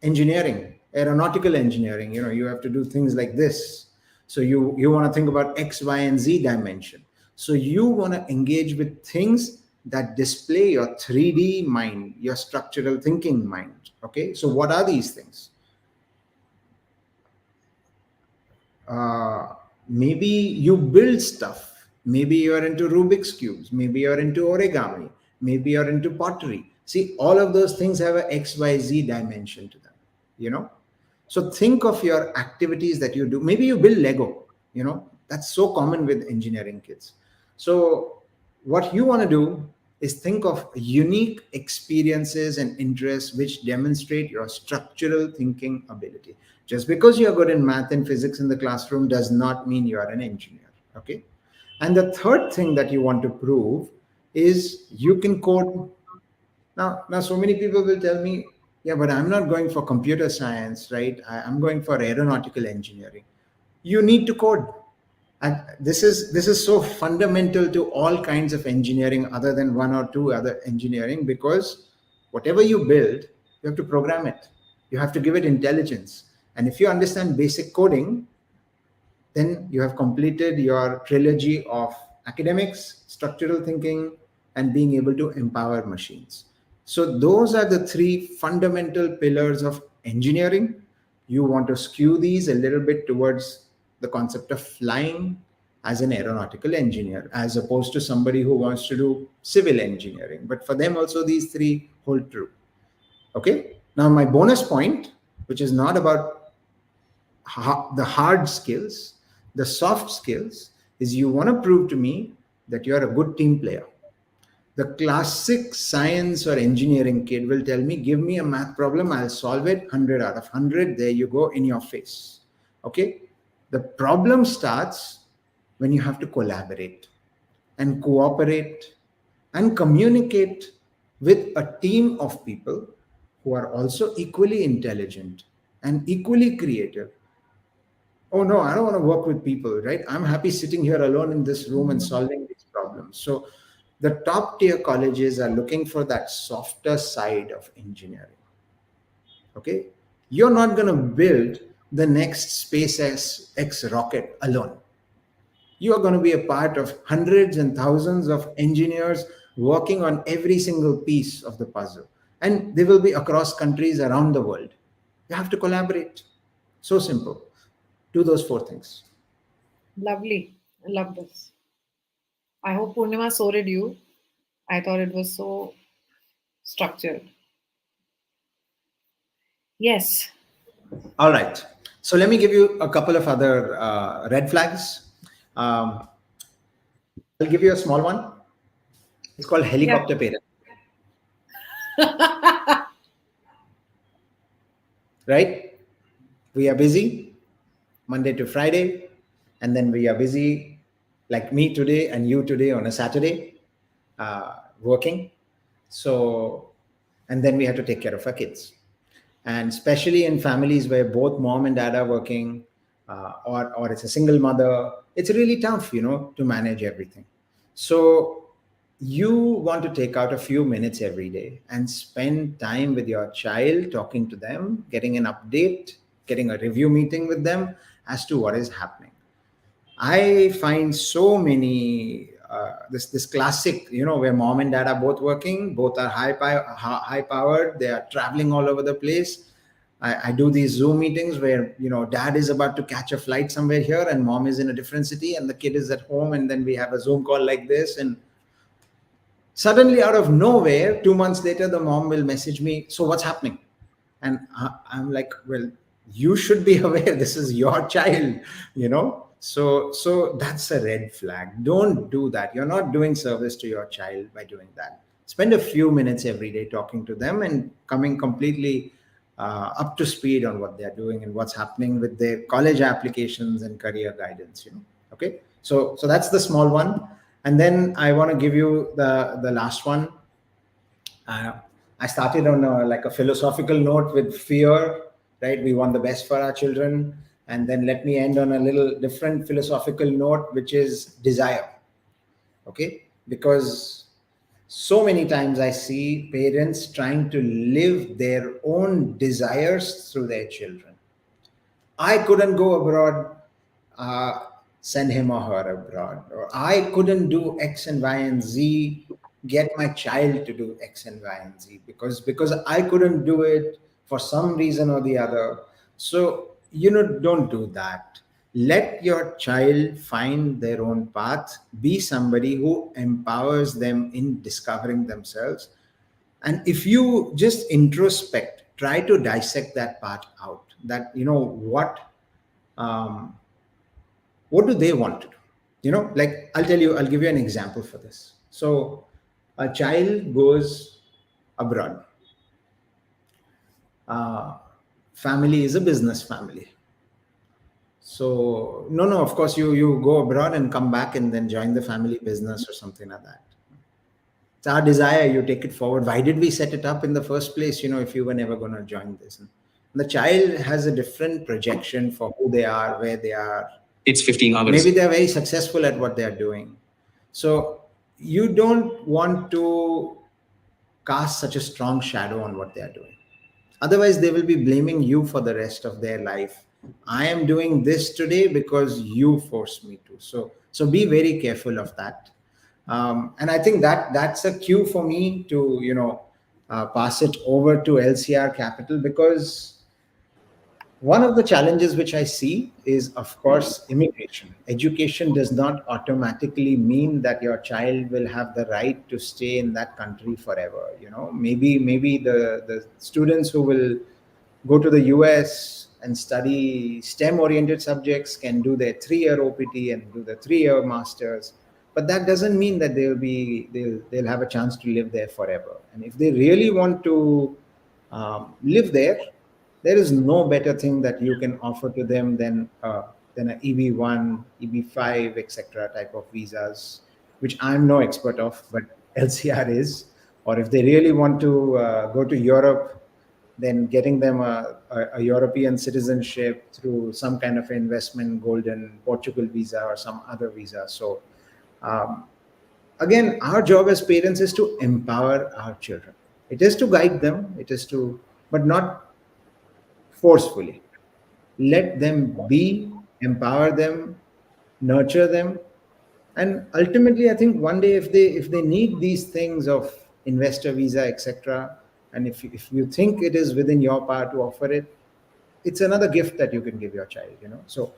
B: engineering, aeronautical engineering, you have to do things like this. So you want to think about X, Y, and Z dimension. So you want to engage with things that display your 3D mind, your structural thinking mind. Okay, so what are these things? uh, Maybe you build stuff. Maybe you're into Rubik's cubes. Maybe you're into origami. Maybe you're into pottery. See, all of those things have a XYZ dimension to them. You know, so think of your activities that you do. Maybe you build Lego. That's so common with engineering kids. So what you want to do is think of unique experiences and interests which demonstrate your structural thinking ability. Just because you're good in math and physics in the classroom does not mean you are an engineer. Okay. And the third thing that you want to prove is you can code. Now, so many people will tell me, yeah, but I'm not going for computer science, right? I'm going for aeronautical engineering. You need to code. And this is so fundamental to all kinds of engineering other than one or two other engineering, because whatever you build, you have to program it. You have to give it intelligence. And if you understand basic coding, then you have completed your trilogy of academics, structural thinking, and being able to empower machines. So, those are the three fundamental pillars of engineering. You want to skew these a little bit towards the concept of flying as an aeronautical engineer, as opposed to somebody who wants to do civil engineering. But for them, also, these three hold true. Okay. Now, my bonus point, which is not about the hard skills, the soft skills, is you want to prove to me that you're a good team player. The classic science or engineering kid will tell me, give me a math problem, I'll solve it, 100 out of 100. There you go, in your face. Okay. The problem starts when you have to collaborate and cooperate and communicate with a team of people who are also equally intelligent and equally creative. Oh no, I don't want to work with people, right? I'm happy sitting here alone in this room and solving these problems. So the top tier colleges are looking for that softer side of engineering. Okay. You're not going to build the next SpaceX rocket alone. You are going to be a part of hundreds and thousands of engineers working on every single piece of the puzzle. And they will be across countries around the world. You have to collaborate. So simple. Do those four things.
A: Lovely. I love this. I hope Purnima so did you. I thought it was so structured. Yes.
B: All right. So let me give you a couple of other red flags. I'll give you a small one. It's called
A: Yeah.
B: helicopter parent, right? We are busy Monday to Friday, and then we are busy, like me today and you today on a Saturday, working. So, and then we have to take care of our kids. And especially in families where both mom and dad are working, or it's a single mother, it's really tough, to manage everything. So you want to take out a few minutes every day and spend time with your child, talking to them, getting an update, getting a review meeting with them as to what is happening. I find so many this classic, where mom and dad are both working, both are high powered, they are traveling all over the place. I do these Zoom meetings where, dad is about to catch a flight somewhere here and mom is in a different city and the kid is at home, and then we have a Zoom call like this. And suddenly, out of nowhere, 2 months later, the mom will message me, "So what's happening?" And I'm like, "Well, you should be aware. This is your child, you know." So that's a red flag. Don't do that. You're not doing service to your child by doing that. Spend a few minutes every day talking to them and coming completely up to speed on what they're doing and what's happening with their college applications and career guidance. Okay. So that's the small one. And then I want to give you the last one. uh, I started on like a philosophical note with fear, right? We want the best for our children. And then let me end on a little different philosophical note, which is desire. Okay. Because so many times I see parents trying to live their own desires through their children. I couldn't go abroad, uh, send him or her abroad. Or I couldn't do X and Y and Z, get my child to do X and Y and Z because I couldn't do it for some reason or the other. So, don't do that. Let your child find their own path, be somebody who empowers them in discovering themselves. And if you just introspect, try to dissect that part out, that um, what do they want to do. Like, I'll give you an example for this. So a child goes abroad. uh, Family is a business family. So no, of course, you go abroad and come back and then join the family business or something like that. It's our desire, you take it forward. Why did we set it up in the first place, if you were never going to join this? And the child has a different projection for who they are, where they are. It's 15 hours. Maybe they're very successful at what they're doing. So you don't want to cast such a strong shadow on what they're doing. Otherwise, they will be blaming you for the rest of their life. I am doing this today because you forced me to. So be very careful of that. And I think that's a cue for me to pass it over to LCR Capital, because one of the challenges which I see is, of course, immigration. Education does not automatically mean that your child will have the right to stay in that country forever. Maybe the students who will go to the US and study STEM oriented subjects can do their 3 year OPT and do the 3 year masters. But that doesn't mean that they'll have a chance to live there forever. And if they really want to live there, there is no better thing that you can offer to them than an EB1, EB5, etc. type of visas, which I'm no expert of, but LCR is. Or if they really want to go to Europe, then getting them a European citizenship through some kind of investment, golden Portugal visa or some other visa. So um, again, our job as parents is to empower our children. It is to guide them. It is to, but not forcefully. Let them be, empower them, nurture them. And ultimately, I think one day, if they need these things of investor visa, etc., and if you think it is within your power to offer it, it's another gift that you can give your child. So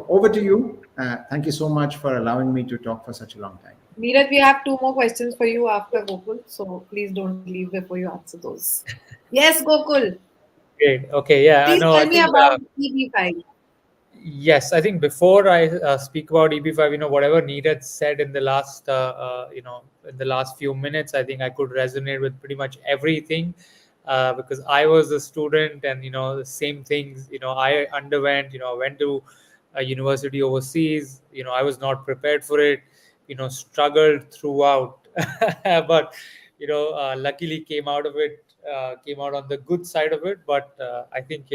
B: over to you. Thank you so much for allowing me to talk for such a long time.
A: Neeraj, we have two more questions for you after Gokul, so please don't leave before you answer those. Yes, Gokul.
C: Great. Okay. Yeah.
A: Please
C: No,
A: tell
C: I
A: me
C: think.
A: about EB5.
C: Yes, I think before I speak about EP5, whatever Neeraj said in the last, in the last few minutes, I think I could resonate with pretty much everything, because I was a student, and the same things, I underwent. I went to a university overseas. I was not prepared for it. Struggled throughout, but luckily came out of it. Came out on the good side of it. But I think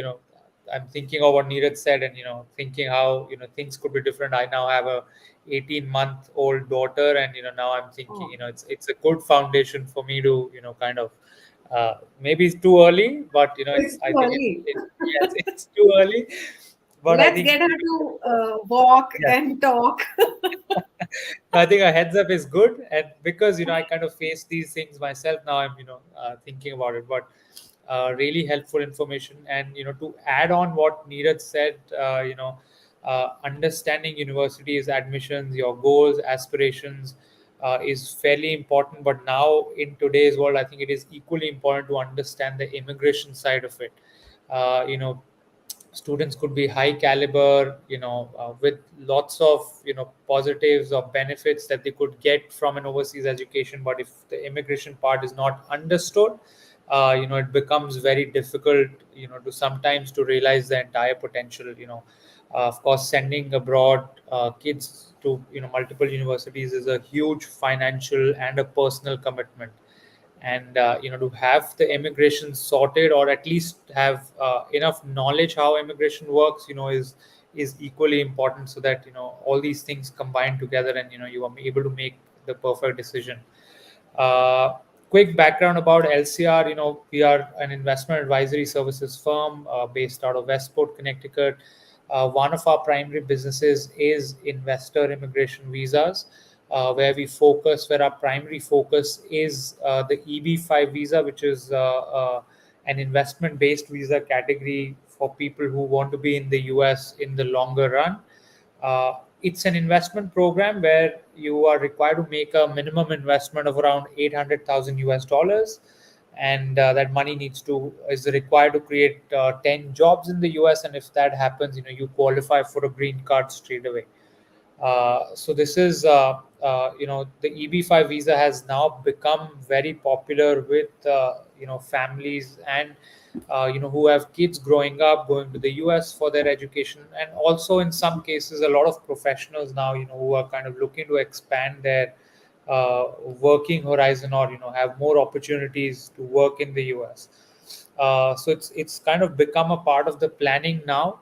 C: I'm thinking of what Neeraj said, and thinking how things could be different. I now have a 18-month-old daughter, and now I'm thinking it's a good foundation for me to kind of maybe it's too early, but
A: It's
C: it's I
A: too
C: think
A: early.
C: yes, it's too early, but I
A: Let's
C: think
A: get her to walk
C: yes.
A: and talk.
C: I think a heads up is good, and because I kind of face these things myself now, I'm thinking about it. But Really helpful information. And to add on what Neeraj said, understanding universities, admissions, your goals, aspirations is fairly important. But now in today's world, I think it is equally important to understand the immigration side of it. Students could be high caliber, with lots of positives or benefits that they could get from an overseas education. But if the immigration part is not understood, it becomes very difficult, to sometimes to realize the entire potential. Of course, sending abroad kids to multiple universities is a huge financial and a personal commitment. And to have the immigration sorted, or at least have enough knowledge how immigration works, is equally important, so that all these things combine together, and you are able to make the perfect decision. uh, Quick background about LCR. We are an investment advisory services firm based out of Westport, Connecticut. One of our primary businesses is investor immigration visas, where our primary focus is the EB5 visa, which is an investment based visa category for people who want to be in the US in the longer run. It's an investment program where you are required to make a minimum investment of around 800,000 US dollars, and that money is required to create 10 jobs in the US. And if that happens, you qualify for a green card straight away. So this is, the EB5 visa has now become very popular with, families, and, who have kids growing up, going to the US for their education. And also in some cases, a lot of professionals now, who are kind of looking to expand their working horizon, or, have more opportunities to work in the US. So it's kind of become a part of the planning now.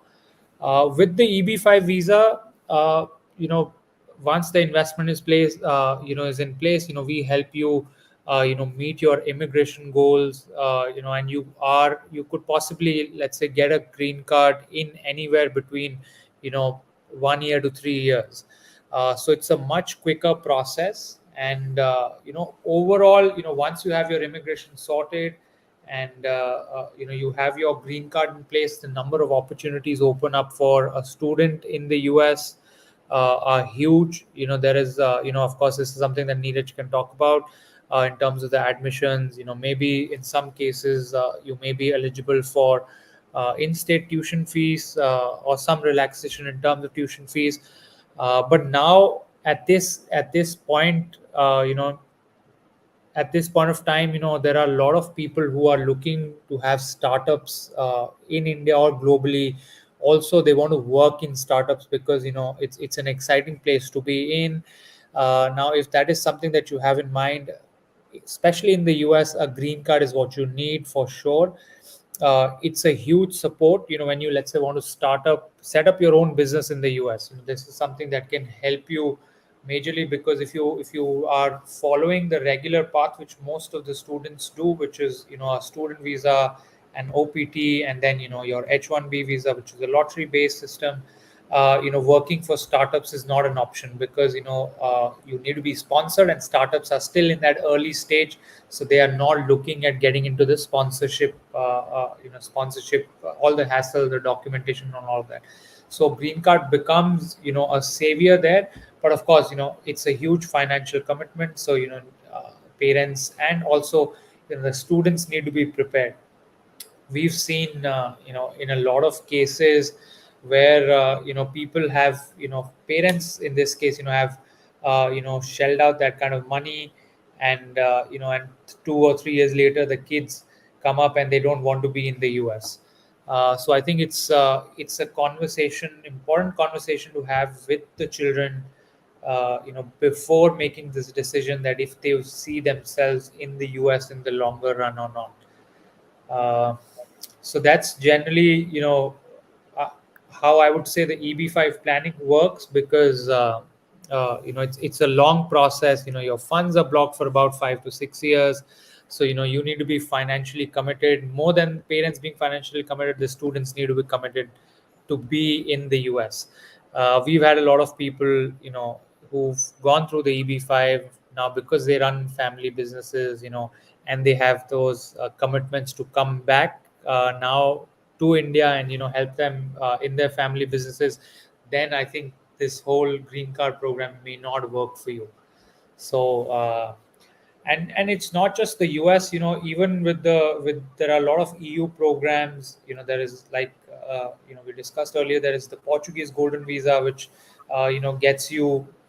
C: With the EB5 visa, you know, once the investment is in place, we help you, meet your immigration goals, and you could possibly, let's say, get a green card in anywhere between, 1 year to 3 years. So it's a much quicker process. And, overall, once you have your immigration sorted, and you have your green card in place, the number of opportunities open up for a student in the US are huge. There is, of course, this is something that Neeraj can talk about in terms of the admissions. Maybe in some cases you may be eligible for in-state tuition fees, or some relaxation in terms of tuition fees. But now at this point, at this point of time, there are a lot of people who are looking to have startups in India or globally. Also, they want to work in startups because it's an exciting place to be in. Now, if that is something that you have in mind, especially in the US, a green card is what you need for sure. It's a huge support, when you, let's say, want to set up your own business in the US. This is something that can help you majorly, because if you are following the regular path which most of the students do, which is a student visa, an OPT, and then your H1B visa, which is a lottery based system. Working for startups is not an option, because you need to be sponsored, and startups are still in that early stage, so they are not looking at getting into the sponsorship, all the hassle, the documentation, and all of that. So green card becomes a savior there. But of course, it's a huge financial commitment. So parents, and also the students need to be prepared. We've seen, in a lot of cases where people have, parents in this case, have shelled out that kind of money, and and 2 or 3 years later, the kids come up and they don't want to be in the US. So I think it's a important conversation to have with the children, before making this decision, that if they see themselves in the US in the longer run or not. uh, so that's generally, uh, how I would say the EB5 planning works, because it's a long process. Your funds are blocked for about 5 to 6 years. So you need to be financially committed. More than parents being financially committed, the students need to be committed to be in the US. We've had a lot of people, who've gone through the EB5 now, because they run family businesses, and they have those commitments to come back now to India and help them in their family businesses, then I think this whole green card program may not work for you. So and it's not just the US. Even with there are a lot of EU programs. There is like we discussed earlier, there is the Portuguese golden visa, which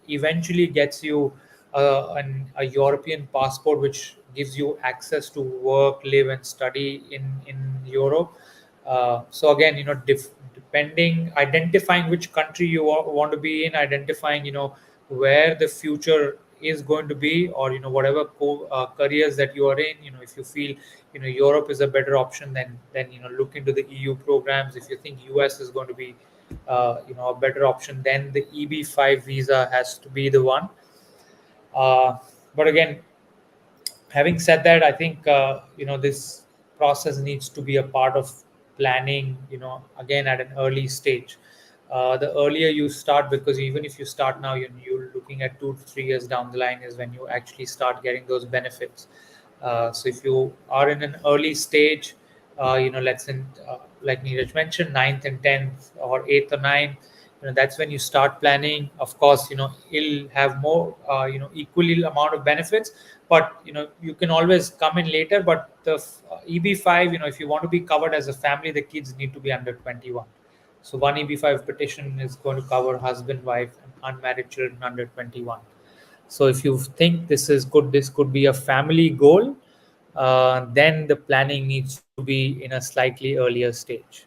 C: eventually gets you a European passport, which gives you access to work, live, and study in Europe. So again, depending, identifying which country you want to be in, identifying where the future is going to be, or whatever careers that you are in. If you feel Europe is a better option, then look into the EU programs. If you think US is going to be a better option, then the EB5 visa has to be the one. But again, having said that, I think this process needs to be a part of planning. Again, at an early stage. The earlier you start, because even if you start now, you're looking at 2 to 3 years down the line is when you actually start getting those benefits. So if you are in an early stage, let's in like Neeraj mentioned, ninth and 10th, or 8th or 9th, that's when you start planning. Of course, it'll have more equally amount of benefits, but you can always come in later. But the EB5, if you want to be covered as a family, the kids need to be under 21. So one EB5 petition is going to cover husband, wife, and unmarried children under 21. So if you think this could be a family goal, then the planning needs to be in a slightly earlier stage.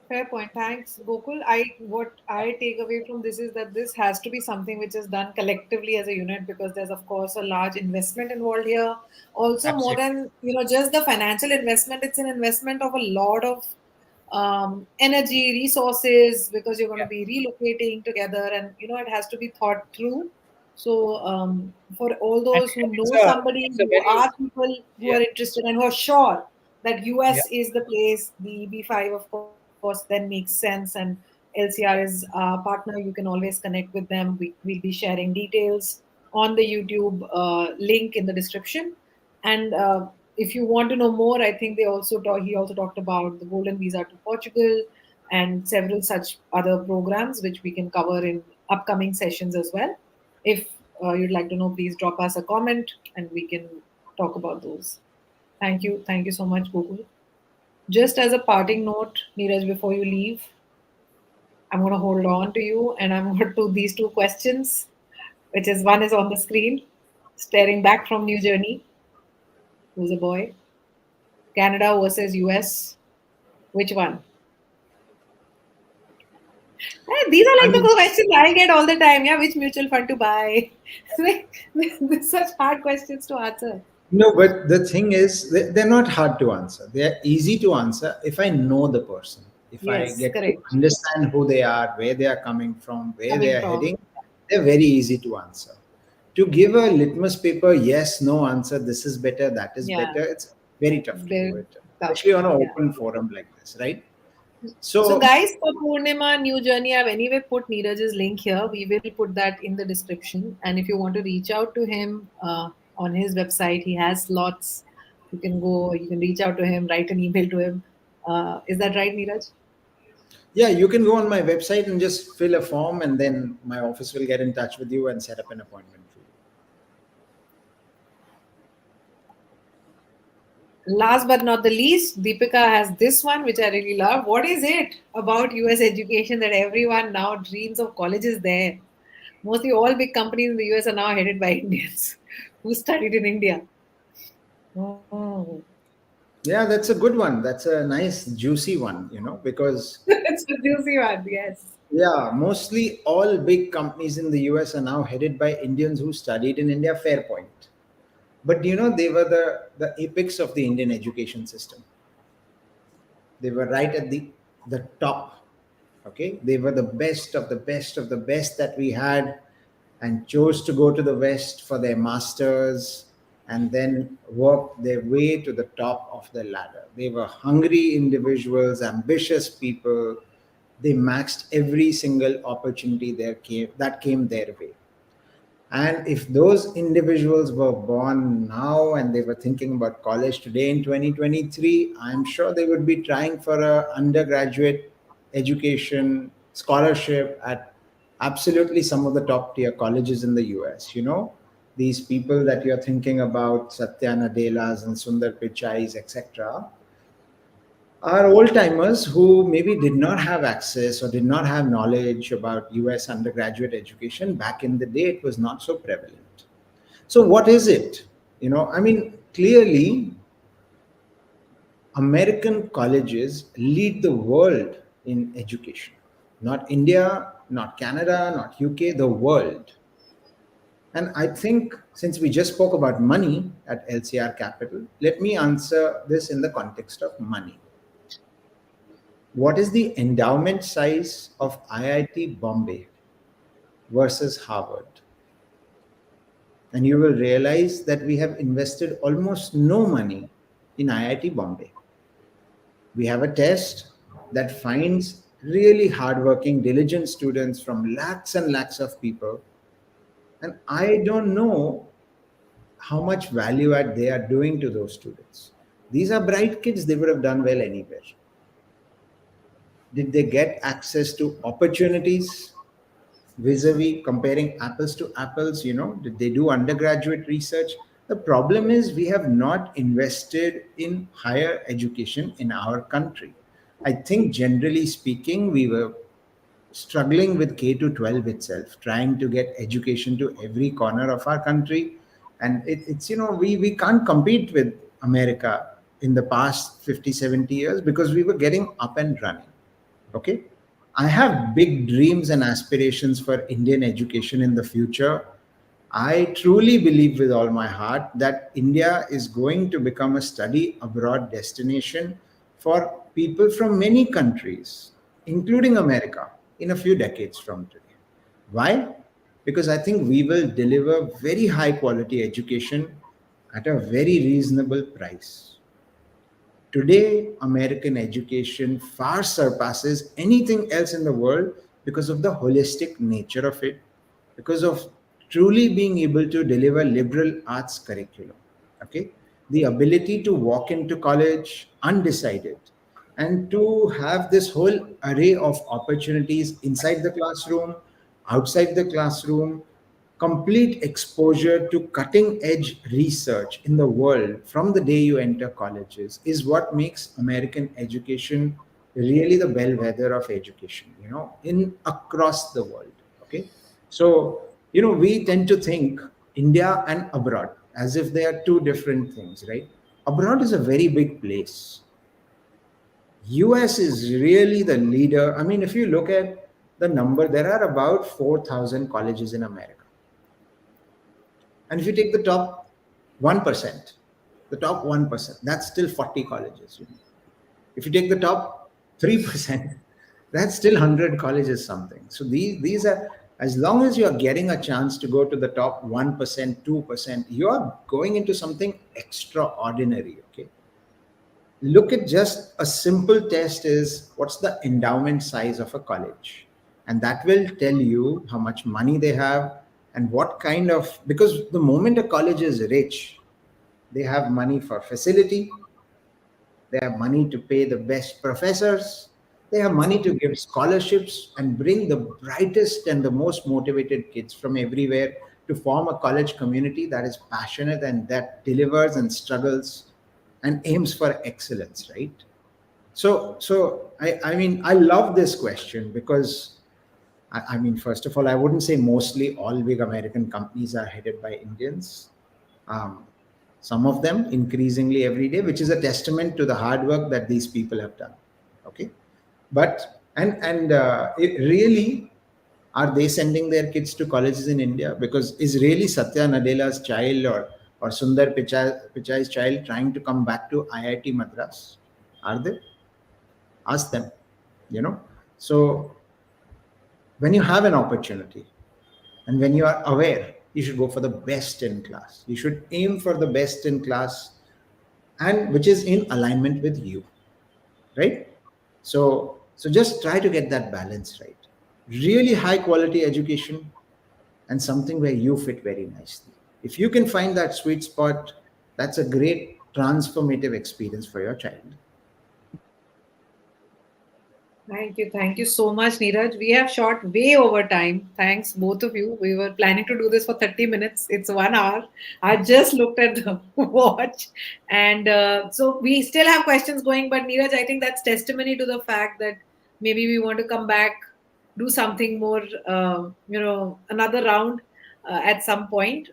A: Fair point. Thanks, Gokul. What I take away from this is that this has to be something which is done collectively as a unit, because there's of course a large investment involved here. Also, more
C: Absolutely.
A: than just the financial investment, it's an investment of a lot of energy, resources, because you're going to
C: Yeah.
A: be relocating together, and it has to be thought through. So for all
C: And
A: those who
C: it's
A: know
C: a
A: somebody,
C: it's a
A: who
C: very
A: are people who
C: yeah
A: are interested and who are sure that
C: yeah.
A: US is the place, the EB5 of course then makes sense, and LCR is our partner. You can always connect with them. We'll be sharing details on the YouTube link in the description. And if you want to know more, I think he also talked about the golden visa to Portugal and several such other programs which we can cover in upcoming sessions as well. If you'd like to know, please drop us a comment and we can talk about those. Thank you so much, Google. Just as a parting note, Neeraj, before you leave, I'm going to hold on to you, and I'm going to do these two questions, which is one is on the screen, staring back from New Journey, who's a boy. Canada versus US. Which one? These are
B: I
A: like
B: mean,
A: the questions I get all the time. Yeah, which mutual fund to buy? They're such hard questions to answer.
B: no, but the thing is, they're not hard to answer. They're easy to answer if I know the person, if I
A: Yes,
B: get to
A: correct.
B: understand who they are, where they are coming from, where they
A: Coming
B: are
A: from.
B: heading. They're very easy to answer. To give a litmus paper, yes, no answer, this is better, that is
A: Yeah,
B: better, it's very tough to do
A: very
B: it,
A: tough.
B: especially on an
A: Yeah.
B: open forum like this, right?
A: So,
B: So,
A: guys, for Purnima New Journey, I've anyway put Neeraj's link here. We will put that in the description. And if you want to reach out to him on his website, he has slots. You can go, you can reach out to him, write an email to him. Is that right, Neeraj?
B: yeah, you can go on my website and just fill a form, and then my office will get in touch with you and set up an appointment for you.
A: Last but not the least, Deepika has this one, which I really love. What is it about US education that everyone now dreams of colleges there? Mostly all big companies in the US are now headed by Indians who studied in India. Oh,
B: Yeah, that's a good one. That's a nice, juicy one, because
A: it's a juicy one, yes.
B: yeah, mostly all big companies in the US are now headed by Indians who studied in India. Fair point. But they were the apex of the Indian education system. They were right at the top. Okay, they were the best of the best of the best that we had, and chose to go to the West for their masters and then work their way to the top of the ladder. They were hungry individuals, ambitious people. They maxed every single opportunity that came their way. And if those individuals were born now and they were thinking about college today in 2023, I'm sure they would be trying for a undergraduate education scholarship at absolutely some of the top tier colleges in the US. These people that you're thinking about, Satya Nadellas and Sundar Pichais, etc., are old timers who maybe did not have access or did not have knowledge about US undergraduate education. Back in the day, it was not so prevalent. So, what is it? Clearly, American colleges lead the world in education. Not India, not Canada, not UK, the world. And I think since we just spoke about money at LCR Capital, let me answer this in the context of money. What is the endowment size of IIT Bombay versus Harvard? And you will realize that we have invested almost no money in IIT Bombay. We have a test that finds really hardworking, diligent students from lakhs and lakhs of people. And I don't know how much value add they are doing to those students. These are bright kids, they would have done well anywhere. Did they get access to opportunities? Vis-a-vis comparing apples to apples, did they do undergraduate research? The problem is we have not invested in higher education in our country. I think generally speaking, we were struggling with K to 12 itself, trying to get education to every corner of our country. And it's we can't compete with America in the past 50, 70 years because we were getting up and running. Okay. I have big dreams and aspirations for Indian education in the future. I truly believe with all my heart that India is going to become a study abroad destination for people from many countries, including America, in a few decades from today. Why? Because I think we will deliver very high quality education at a very reasonable price. Today, American education far surpasses anything else in the world because of the holistic nature of it, because of truly being able to deliver liberal arts curriculum. Okay, the ability to walk into college undecided and to have this whole array of opportunities inside the classroom, outside the classroom, complete exposure to cutting edge research in the world from the day you enter colleges is what makes American education really the bellwether of education, in across the world. Okay. So, we tend to think India and abroad as if they are two different things, right? Abroad is a very big place. US is really the leader. If you look at the number, there are about 4,000 colleges in America. And if you take the top 1%, that's still 40 colleges. If you take the top 3%, that's still 100 colleges something. So these are, as long as you're getting a chance to go to the top 1%, 2%, you're going into something extraordinary, okay? Look at just a simple test is what's the endowment size of a college? And that will tell you how much money they have and what kind of, because the moment a college is rich, they have money for facility, they have money to pay the best professors, they have money to give scholarships and bring the brightest and the most motivated kids from everywhere to form a college community that is passionate and that delivers and struggles and aims for excellence, right? I love this question because first of all, I wouldn't say mostly all big American companies are headed by Indians. Some of them increasingly every day, which is a testament to the hard work that these people have done. Okay, but it really, are they sending their kids to colleges in India? Because is really Satya Nadella's child or Sundar Pichai's child trying to come back to IIT Madras? Are they? Ask them. So when you have an opportunity and when you are aware, you should go for the best in class. You should aim for the best in class and which is in alignment with you, right? So just try to get that balance right. Really high quality education, and something where you fit very nicely. If you can find that sweet spot, that's a great transformative experience for your child.
A: Thank you. Thank you so much, Neeraj. We have shot way over time. Thanks, both of you. We were planning to do this for 30 minutes. It's 1 hour. I just looked at the watch. And so we still have questions going. But, Neeraj, I think that's testimony to the fact that maybe we want to come back, do something more, another round at some point.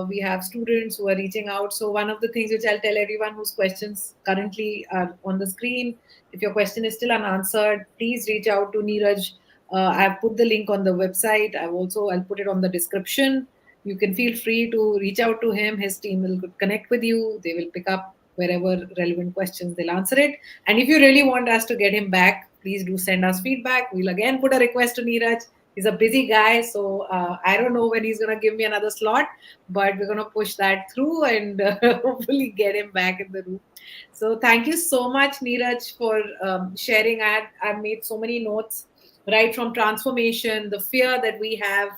A: We have students who are reaching out. So, one of the things which I'll tell everyone whose questions currently are on the screen, if your question is still unanswered, please reach out to Neeraj. I've put the link on the website. I'll put it on the description. You can feel free to reach out to him. His team will connect with you. They will pick up wherever relevant questions, they'll answer it. And if you really want us to get him back, please do send us feedback. We'll again put a request to Neeraj. He's a busy guy, so I don't know when he's going to give me another slot, but we're going to push that through and hopefully get him back in the room. So thank you so much, Neeraj, for sharing. I've made so many notes, right from transformation, the fear that we have,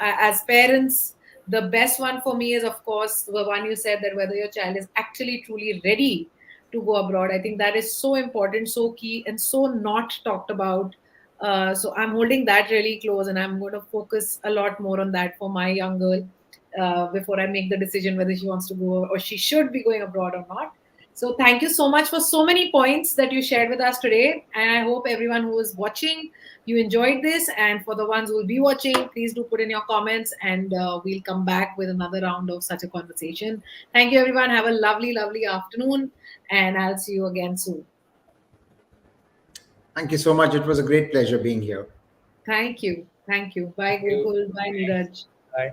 A: as parents. The best one for me is, of course, the one you said, that whether your child is actually truly ready to go abroad. I think that is so important, so key, and so not talked about. So I'm holding that really close, and I'm going to focus a lot more on that for my young girl before I make the decision whether she wants to go or she should be going abroad or not. So thank you so much for so many points that you shared with us today. And I hope everyone who is watching, you enjoyed this. And for the ones who will be watching, please do put in your comments and we'll come back with another round of such a conversation. Thank you, everyone. Have a lovely, lovely afternoon. And I'll see you again soon.
B: Thank you so much. It was a great pleasure being here.
A: Thank you. Thank you. Bye,
C: Thank you.
A: Gokul. Bye, Neeraj.
C: Bye.